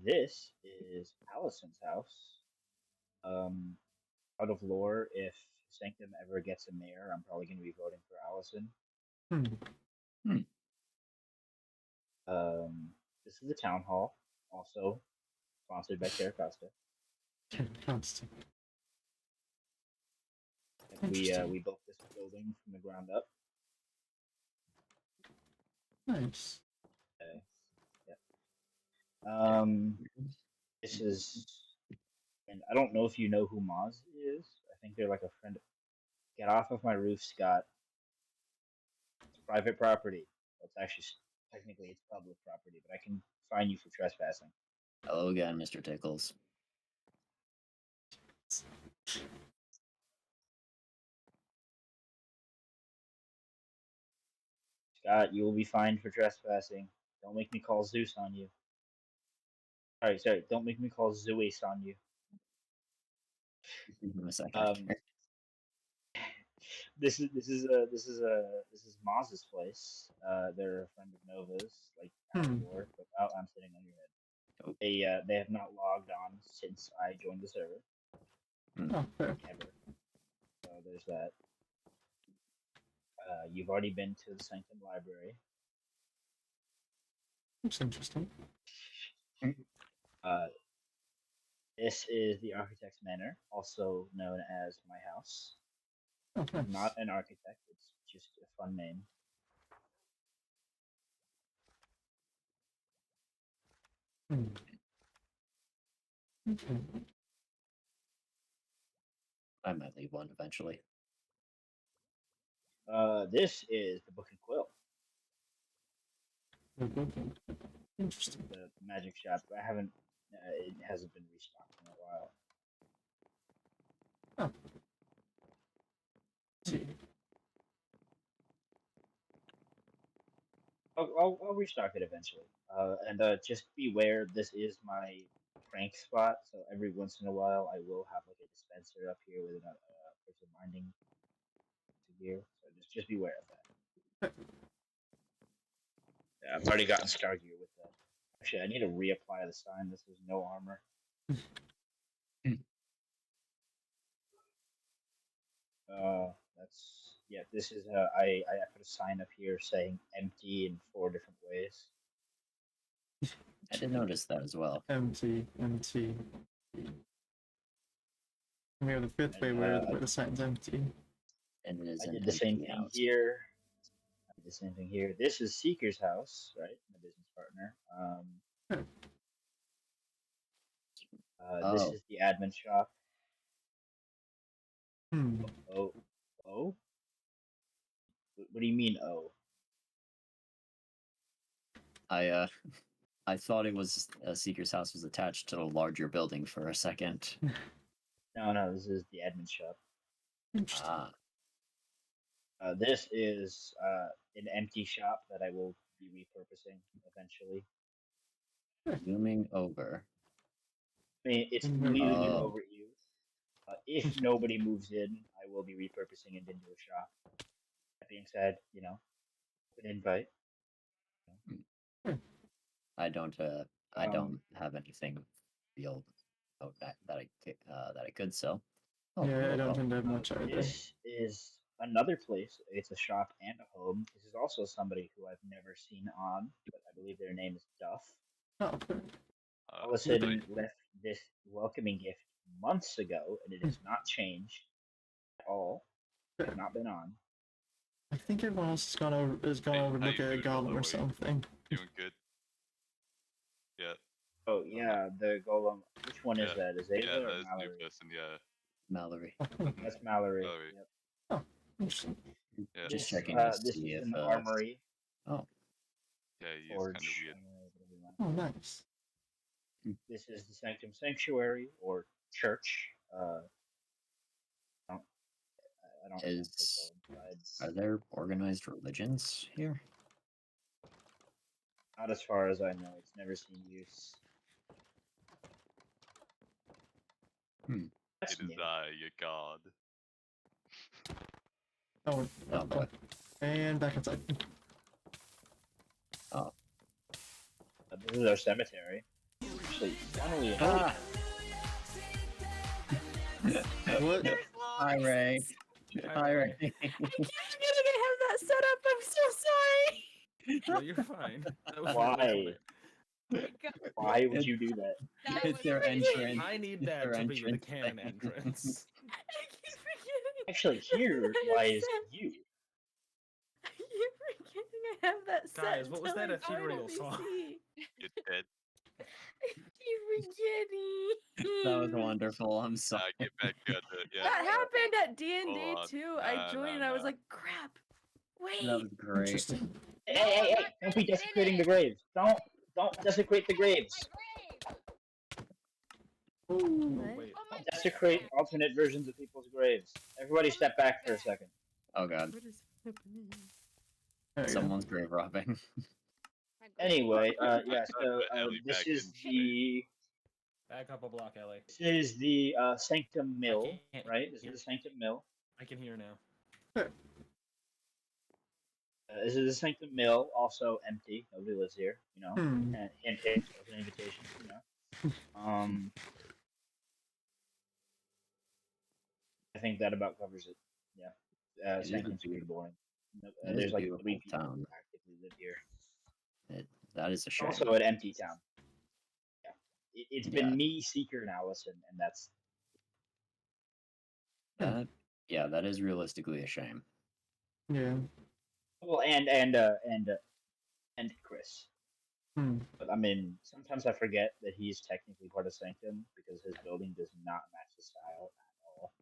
this is Allison's house. Out of lore, if Sanctum ever gets a mayor, I'm probably going to be voting for Allison. This is the town hall, also sponsored by Terracosta. Constant. We built this building from the ground up. Nice. This is, and I don't know if you know who Maz is. I think they're like a friend. Get off of my roof, Scott. private property. Well, it's actually technically it's public property, but I can fine you for trespassing. Hello again, Mr. Tickles. Scott, you will be fined for trespassing. Don't make me call Zeus on you. Sorry. Don't make me call Zeus on you. Give him a second. This is Maz's place. They're a friend of Nova's, like before, but I'm sitting on your head. Oh. They have not logged on since I joined the server. Oh, fair. Ever. So there's that. You've already been to the Sanctum Library. That's interesting. This is the Architect's Manor, also known as my house. Oh, nice. I'm not an architect, it's just a fun name. Okay. I might leave one eventually. This is the Book and Quill, Interesting. the magic shop. I haven't. It hasn't been restocked in a while. Oh. See. I'll restock it eventually. And just beware, this is my prank spot. So every once in a while, I will have like a dispenser up here with a person minding to gear. So just beware of that. Yeah, I've already gotten Star Gear with that. Actually, I need to reapply the sign. This is no armor. This is I put a sign up here saying empty in 4 different ways. I did notice that as well. Empty. And we have the fifth way where the sign's empty. And it is I an did the same empty thing house. here. I did the same thing here. This is Seeker's house, right? My business partner. This Oh. is the admin shop. Hmm. Oh. What do you mean? Oh. I thought it was Seeker's house was attached to a larger building for a second. No. This is the admin shop. Interesting. This is an empty shop that I will be repurposing eventually. Zooming over. I mean, it's leaning over you. If nobody moves in, I will be repurposing it into a shop. That being said, an invite. I don't have anything real that I could sell. Oh, Yeah, I don't well. tend to have much either. This is another place. It's a shop and a home. This is also somebody who I've never seen on, but I believe their name is Duff. Oh, fair. All of a sudden left this welcoming gift months ago, and it has not changed at all. I have not been on. I think everyone else has gone over to look at a golem or something. Doing good. Yeah. Oh yeah, the golem. Which one is that? Is Ava Yeah, or that is a Mallory? new person. Yeah. Mallory. That's Mallory. Mallory. Yep. Oh, interesting. Yeah. Just checking to This see is if an armory. Oh. Yeah, he is Forge. kind of weird. Oh, nice. This is the Sanctum Sanctuary or church. I don't know Are there organized religions here? Not as far as I know. It's never seen use. That's It is new. I, your god. Oh boy. And back inside. Oh. This is our cemetery. Actually, funnily Ah! What? Hi, Ray. Hi, Ray. I keep forgetting I have that set up. I'm so sorry. No, you're fine. That was Why? God, Why would you do that? that It's was their really- entrance. I need It's that their to be the entrance canon thing. entrance. I keep forgetting. Actually, here lies you. I keep forgetting I have that set. Guys, what was until that I join ethereal NBC. song? You're dead. I keep forgetting. That was wonderful. I'm sorry. Get back at it. Yeah. That happened at D&D Hold on. too. I joined and I was Nah. like, crap. Wait. That was great. Interesting. Hey, No, hey, I'm hey! not Don't be gonna desecrating the finish. graves. Don't desecrate the My graves. grave. Ooh. What? Wait. Oh, my Don't desecrate back. alternate versions of people's graves. Everybody, Oh, my step back for a back. second. Oh god. What is happening? There you go. Someone's grave robbing. My grave. Anyway, yeah. I So put Ellie this back is in the Back up a block, Ellie. Sanctum Mill, can't right? This is hear. the Sanctum Mill. I can hear now. This is the Sanctum Mill, also empty. Nobody lives here, you know. Hmm. And hint, hint, open invitation, you know. I think that about covers it. Yeah. It is a Sanctum's pretty beautiful, boring. it is a There's like 3 beautiful people town. who actively live here. That is a shame. Also an empty town. Yeah. It's Yeah. been me, Seeker, and Allison, and that's That yeah, that is realistically a shame. Yeah. well, and Chris. Hmm. But I mean, sometimes I forget that he's technically part of Sanctum because his building does not match the style at all.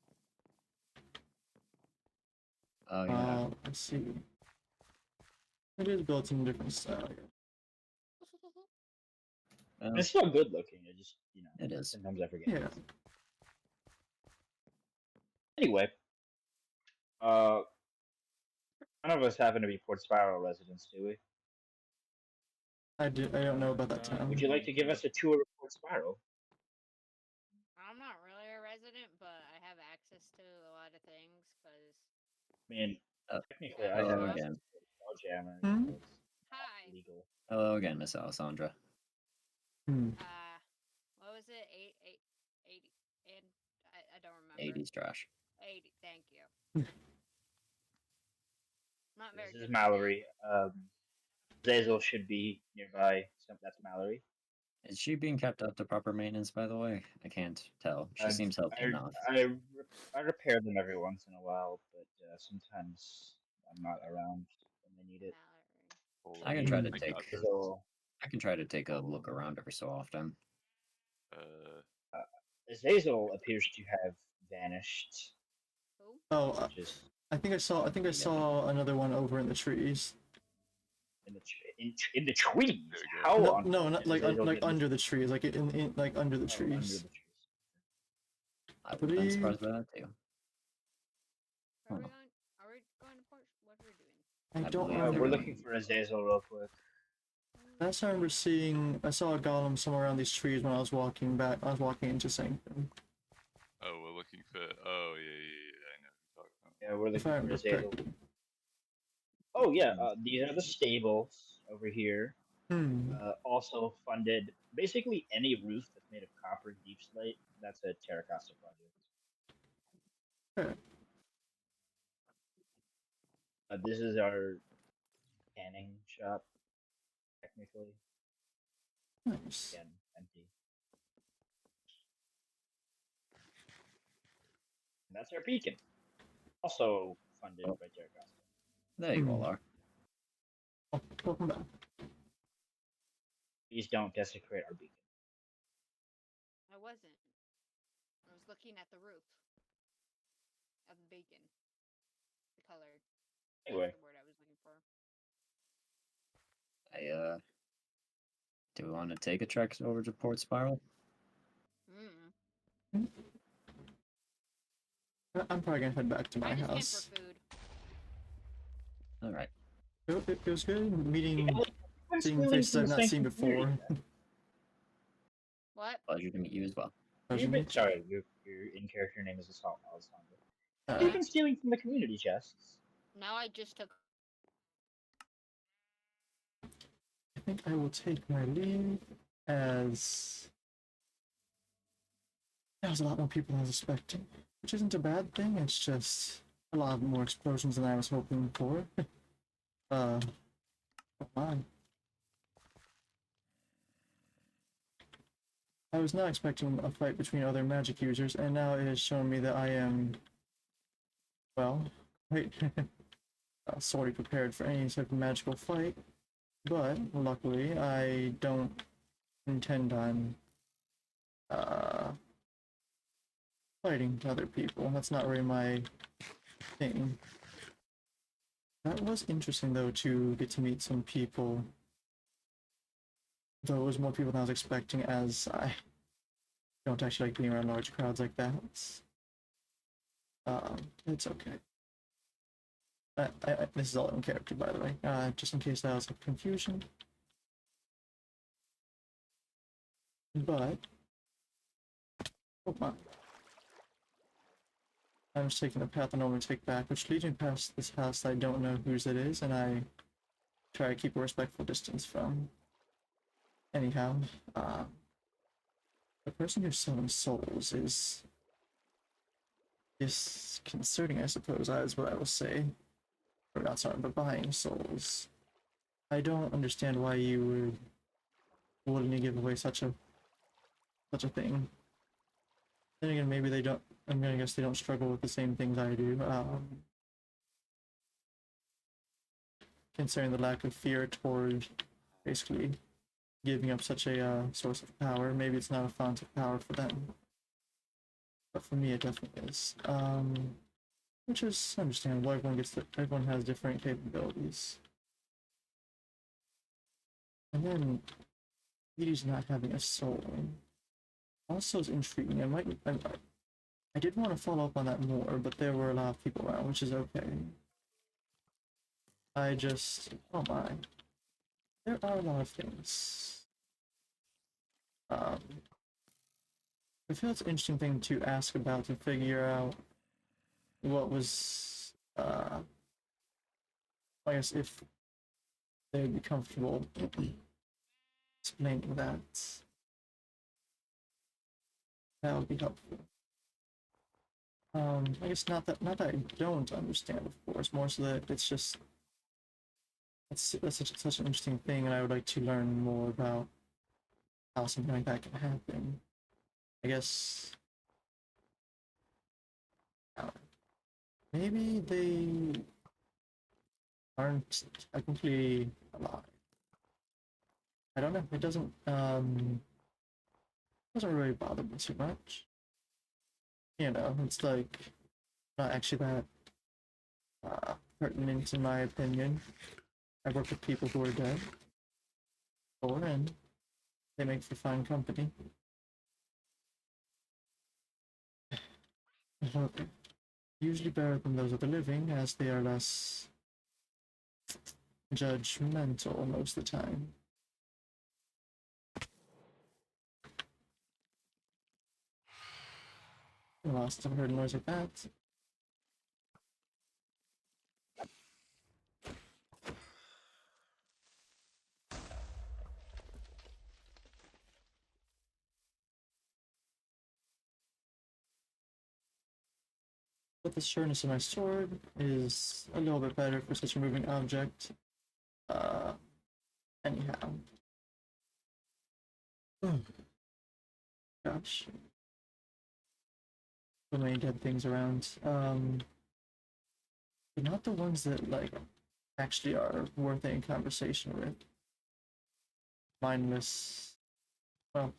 Oh yeah. I see. It is built in a different style. Well, It's still good looking. I just, you know, it is. sometimes I forget. Yeah. Anyway, none of us happen to be Port Spiral residents, do we? I don't know about that No. town. Would you like to give us a tour of Port Spiral? I'm not really a resident, but I have access to a lot of things because. I mean, Uh, technically, I hello have again. access to Spelljammer. Hmm? So it's Hi. legal. Hello again, Miss Alessandra. Hmm. What was it? 80, and I don't remember. 80s trash. 80. Thank you. Not very This good is with Mallory. Zazel should be nearby. So that's Mallory. Is she being kept up to proper maintenance, by the way? I can't tell. She seems healthy enough. I repair them every once in a while, but sometimes I'm not around when they need it. Mallory. I can Holy try to my take God, So, I can try to take a look around every so often. Zazel appears to have vanished, Who? Oh, which is I think I saw another one over in the trees. in the trees. There we go. How No, on no, earth not did like Zazel like get in under the trees, like in like under the under trees. the trees? I would have been surprised by that too. Are we Huh. going? Are we going to Port? What are we doing? I I don't believe remember. We're you're looking for Azazel real quick. Last time I remember seeing, I saw a golem somewhere around these trees when I was walking back. I was walking into Sanctum. Oh, we're looking for. Oh yeah. I know who you're talking about. Yeah, we're If looking I for remember Azazel. correctly. Oh yeah, these are the stables over here. Hmm. Also funded basically any roof that's made of copper deep slate. That's a Terracosta project. Okay. This is our canning shop, technically. Nice. Again, empty. And that's our beacon, also funded Oh. by Terracosta. There you all are. Oh, welcome back. Please don't desecrate our beacon. I wasn't. I was looking at the roof of the beacon. The colored. Anyway, That's the word I was looking for. Do we want to take a trek over to Port Spiral? I'm probably gonna head back to my I just came house. for food. All right. It was good meeting, I'm seeing stealing faces from I've the not seen Sanctum community. before. What? Pleasure to meet you as well. Sorry, your in-character name is Alessandro. You've Yeah. been stealing from the community chests. Now I just took. I think I will take my leave, as there was a lot more people than I was expecting, which isn't a bad thing. It's just a lot more explosions than I was hoping for. Fine. I was not expecting a fight between other magic users, and now it has shown me that I am, well, quite sorely prepared for any type of magical fight. But luckily, I don't intend on fighting other people. That's not really my thing. That was interesting though to get to meet some people. Though it was more people than I was expecting, as I don't actually like being around large crowds like that. It's okay. This is all in character, by the way. Just in case that was a confusion. But hold on. I'm just taking the path I normally take back, which leads me past this house I don't know whose it is, and I try to keep a respectful distance from. Anyhow, the person who's selling souls is disconcerting, I suppose, is what I will say. Or not selling, but buying souls. I don't understand why you would willingly give away such a thing. Then again, maybe they don't. I'm gonna guess they don't struggle with the same things I do. Considering the lack of fear toward basically giving up such a source of power, maybe it's not a font of power for them, but for me it definitely is. Which is understandable. Everyone has different capabilities. And then he's not having a soul. Also is intriguing. I did want to follow up on that more, but there were a lot of people around, which is okay. Oh my. There are a lot of things. I feel it's an interesting thing to ask about to figure out what was, I guess if they'd be comfortable explaining that. That would be helpful. I guess not that I don't understand, of course, more so that it's just that's such an interesting thing, and I would like to learn more about how something like that can happen. I guess maybe they aren't technically alive. I don't know. It doesn't really bother me too much. You know, it's like not actually that pertinent in my opinion. I work with people who are dead, and they make for fine company. Usually better than those of the living, as they are less judgmental most of the time. Last time I heard a noise like that. But the sureness of my sword is a little bit better for such a moving object. Anyhow. Gosh. So many dead things around. But not the ones that, like, actually are worth any conversation with. Mindless. Well,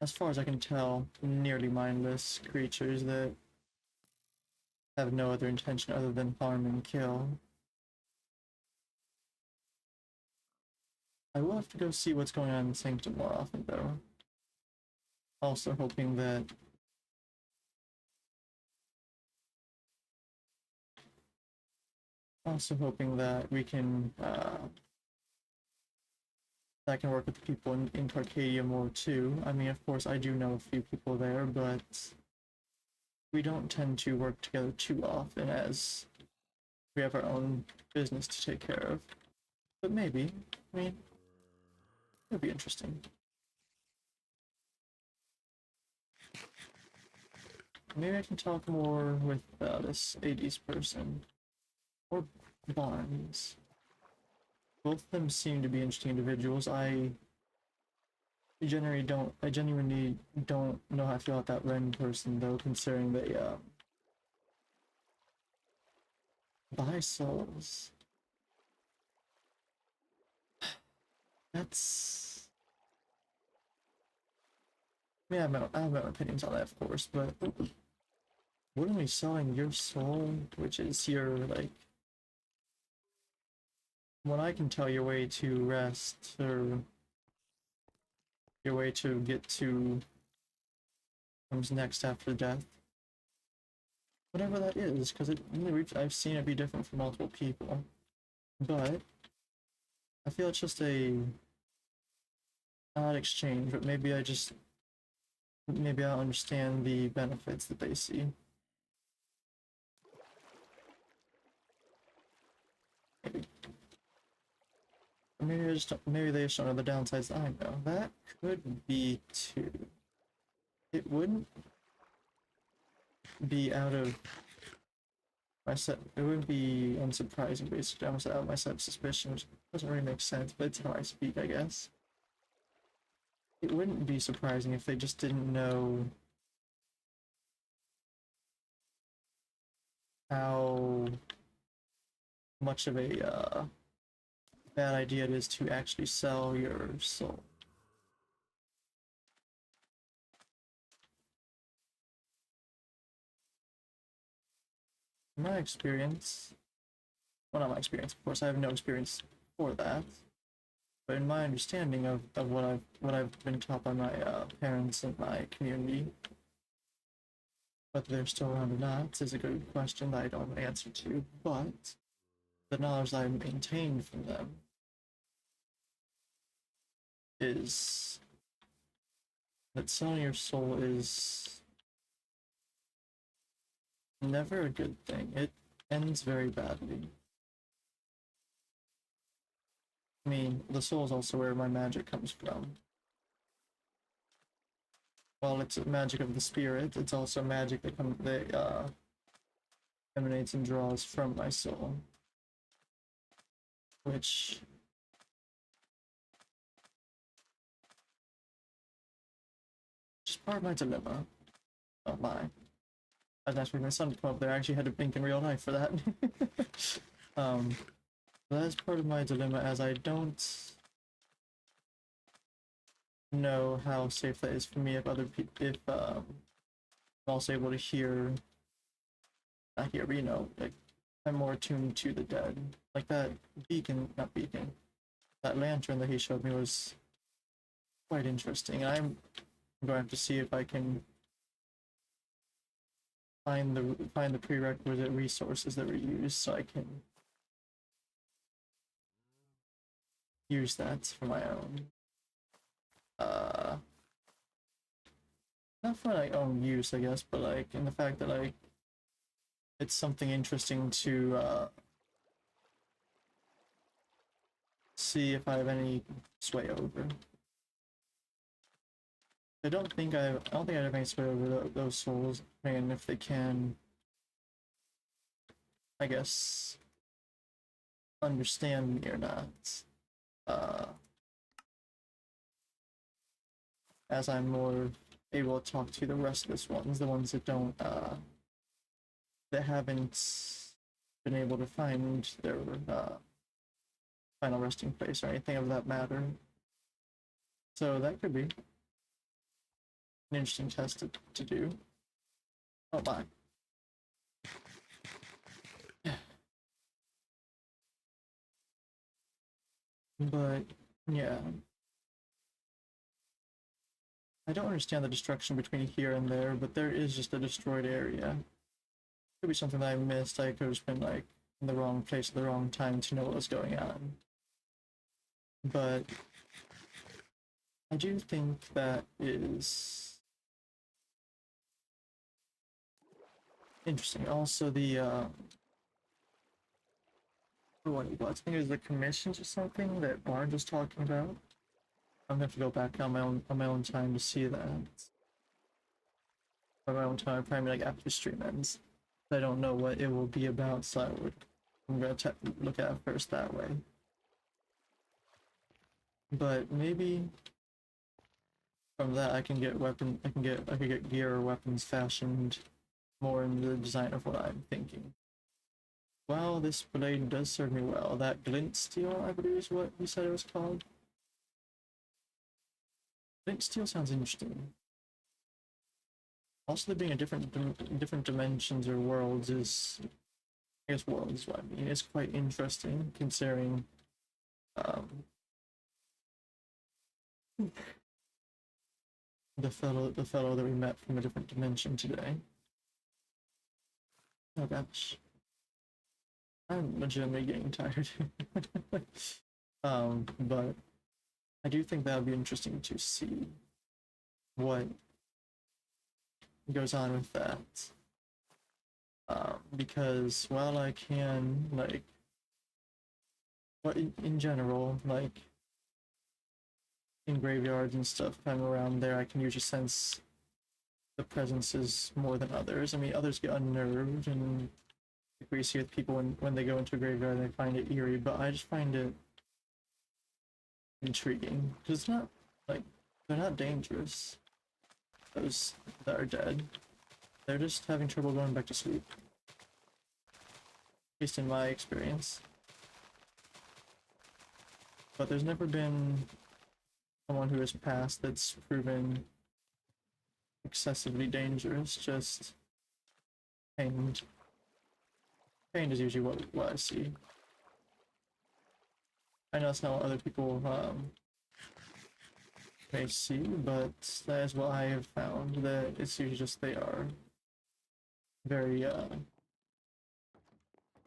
as far as I can tell, nearly mindless creatures that have no other intention other than harm and kill. I will have to go see what's going on in the Sanctum more often, though. Also hoping that we can that can work with the people in Carcadia more too. I mean, of course, I do know a few people there, but we don't tend to work together too often, as we have our own business to take care of. But maybe, I mean, it'll be interesting. Maybe I can talk more with this 80s person. Or Barnes. Both of them seem to be interesting individuals. I genuinely don't know how to feel about that Ren person, though, considering they buy souls. That's... Yeah, I have my own opinions on that, of course, but wouldn't be selling your soul, which is your, like, what I can tell, your way to rest, or your way to get to comes next after death. Whatever that is, because I've seen it be different for multiple people. But I feel it's just a odd exchange, but maybe I understand the benefits that they see. Maybe they just don't know the downsides I know. That could be too. It wouldn't be out of my set. It wouldn't be unsurprising, basically. Almost out of my set of suspicion, which doesn't really make sense, but it's how I speak, I guess. It wouldn't be surprising if they just didn't know how much of a bad idea it is to actually sell your soul. In my experience, well, not my experience, of course, I have no experience for that. But in my understanding of what I've been taught by my parents and my community, whether they're still around or not is a good question that I don't have an answer to. But the knowledge that I've maintained from them is that selling your soul is never a good thing. It ends very badly. I mean, the soul is also where my magic comes from. While it's magic of the spirit, it's also magic that emanates and draws from my soul. Which is part of my dilemma. Oh my. I was asking my son to come up there. I actually had to blink in real life for that. That's part of my dilemma, as I don't know how safe that is for me if other people, if I'm also able to hear, not hear, but you know, like, I'm more attuned to the dead. Like that that lantern that he showed me was quite interesting. I'm going to have to see if I can find the prerequisite resources that were used so I can use that for my own. Not for my own use, I guess, but like in the fact that like it's something interesting to see if I have any sway over. I don't think I have any sway over those souls, and if they can, I guess, understand me or not. As I'm more able to talk to the restless ones, the ones that don't, that haven't been able to find their final resting place or anything of that matter. So that could be an interesting test to do. Oh my. But yeah, I don't understand the destruction between here and there, but there is just a destroyed area. Could be something that I missed. I could have just been like in the wrong place at the wrong time to know what was going on. But I do think that is interesting. Also, the I think it was the commissions or something that Barnes was talking about. I'm gonna have to go back on my own time to see that. On my own time, probably like after the stream ends. I don't know what it will be about, so I'm gonna look at it first that way. But maybe from that I can get I could get gear or weapons fashioned more in the design of what I'm thinking. Wow, this blade does serve me well. That glint steel, I believe, is what you said it was called. Glint steel sounds interesting. Also, there being a different dimensions or worlds is, I guess worlds is what I mean, is quite interesting considering Um, the fellow that we met from a different dimension today. Oh gosh, I'm legitimately getting tired. But I do think that would be interesting to see what goes on with that. Because while I can, like, but in general, like, in graveyards and stuff, if I'm around there, I can usually sense the presences more than others. I mean, others get unnerved, and like we see with people when they go into a graveyard, they find it eerie, but I just find it intriguing, because it's not, like, they're not dangerous, those that are dead. They're just having trouble going back to sleep. At least in my experience. But there's never been someone who has passed that's proven excessively dangerous, just pained. Pain is usually what I see. I know it's not what other people may see, but that is what I have found, that it's usually just they are very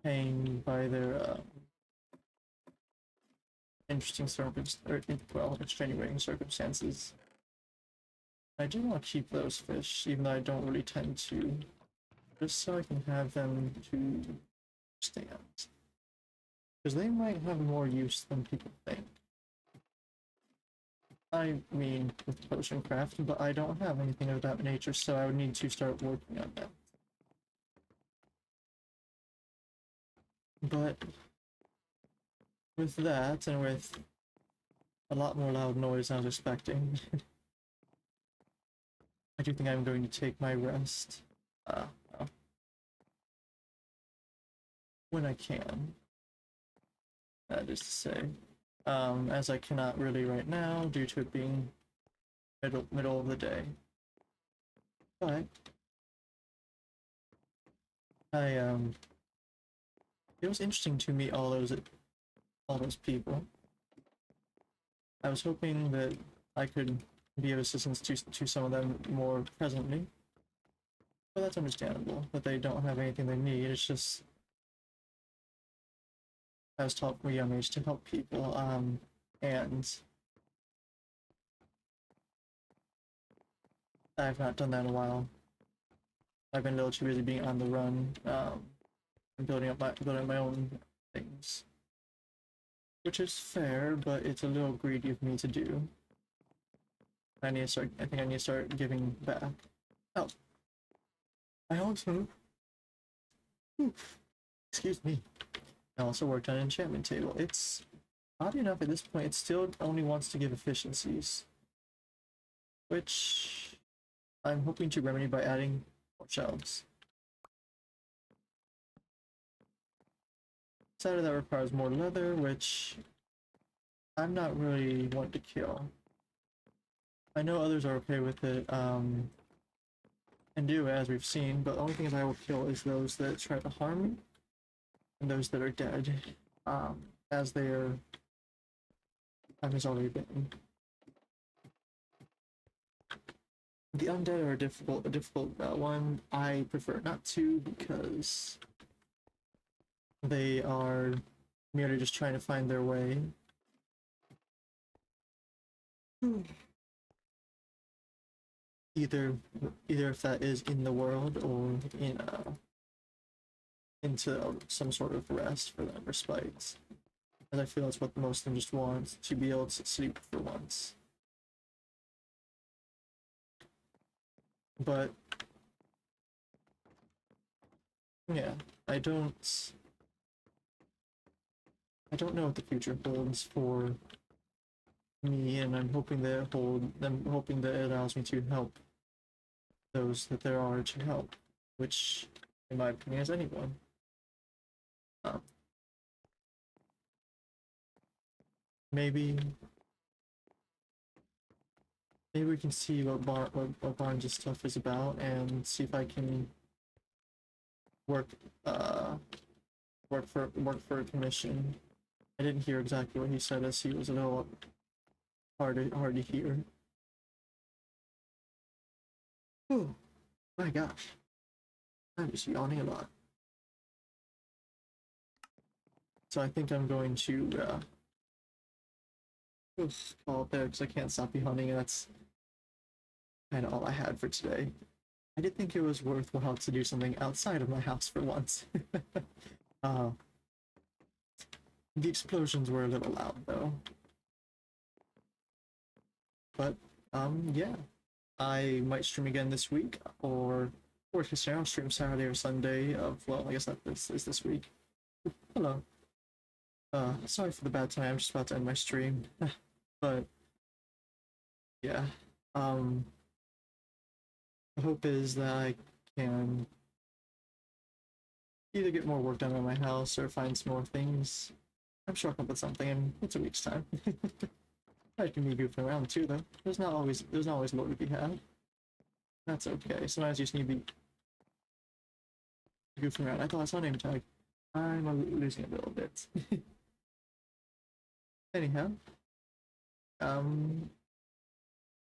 pained by their interesting extenuating circumstances. I do want to keep those fish, even though I don't really tend to, just so I can have them to stand. Because they might have more use than people think. I mean, with potion craft, but I don't have anything of that nature, so I would need to start working on that. But with that, and with a lot more loud noise than I was expecting, I do think I'm going to take my rest well, when I can. That is to say, as I cannot really right now due to it being middle of the day. But it was interesting to meet all those people. I was hoping that I could be of assistance to some of them more presently. But that's understandable, that they don't have anything they need. It's just, I was taught from a young age to help people, and I've not done that in a while. I've been a little too busy being on the run, and building my own things. Which is fair, but it's a little greedy of me to do. I think I need to start giving back. Oh. I also, excuse me, I also worked on an enchantment table. It's, odd enough, at this point, it still only wants to give efficiencies, which I'm hoping to remedy by adding more shelves. Side of that requires more leather, which I'm not really one to kill. I know others are okay with it, and do, as we've seen, but the only things I will kill is those that try to harm me, and those that are dead, as their time has already been. The undead are a difficult one. I prefer not to, because they are merely just trying to find their way. Either if that is in the world or in into some sort of rest for them, respite. As I feel that's what most of them just want, to be able to sleep for once. But yeah, I don't know what the future holds for me, and I'm hoping that it allows me to help those that there are to help, which, in my opinion, is anyone. Maybe we can see what Barnes' stuff is about, and see if I can work for a commission I didn't hear exactly what he said as he was a little hard to hear. Oh my gosh. I'm just yawning a lot. So I think I'm going to just call it there because I can't stop yawning, and that's kind of all I had for today. I did think it was worthwhile to do something outside of my house for once. uh, the explosions were a little loud though. But yeah, I might stream again this week, or worst case scenario, I'll stream Saturday or Sunday of, well, I guess that is this week. Hello. Sorry for the bad time, I'm just about to end my stream. But yeah, the hope is that I can either get more work done on my house or find some more things. I'm sure I'll come up with something in it's a week's time. Might be me goofing around too, though. There's not always lore to be had. That's okay. Sometimes you just need to be goofing around. I thought I saw a name tag. I'm losing a little bit. Anyhow,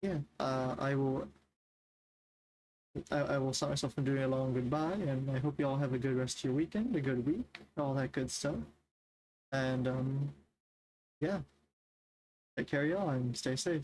yeah. I will stop myself from doing a long goodbye, and I hope you all have a good rest of your weekend, a good week, all that good stuff. And yeah, take care, y'all, and stay safe.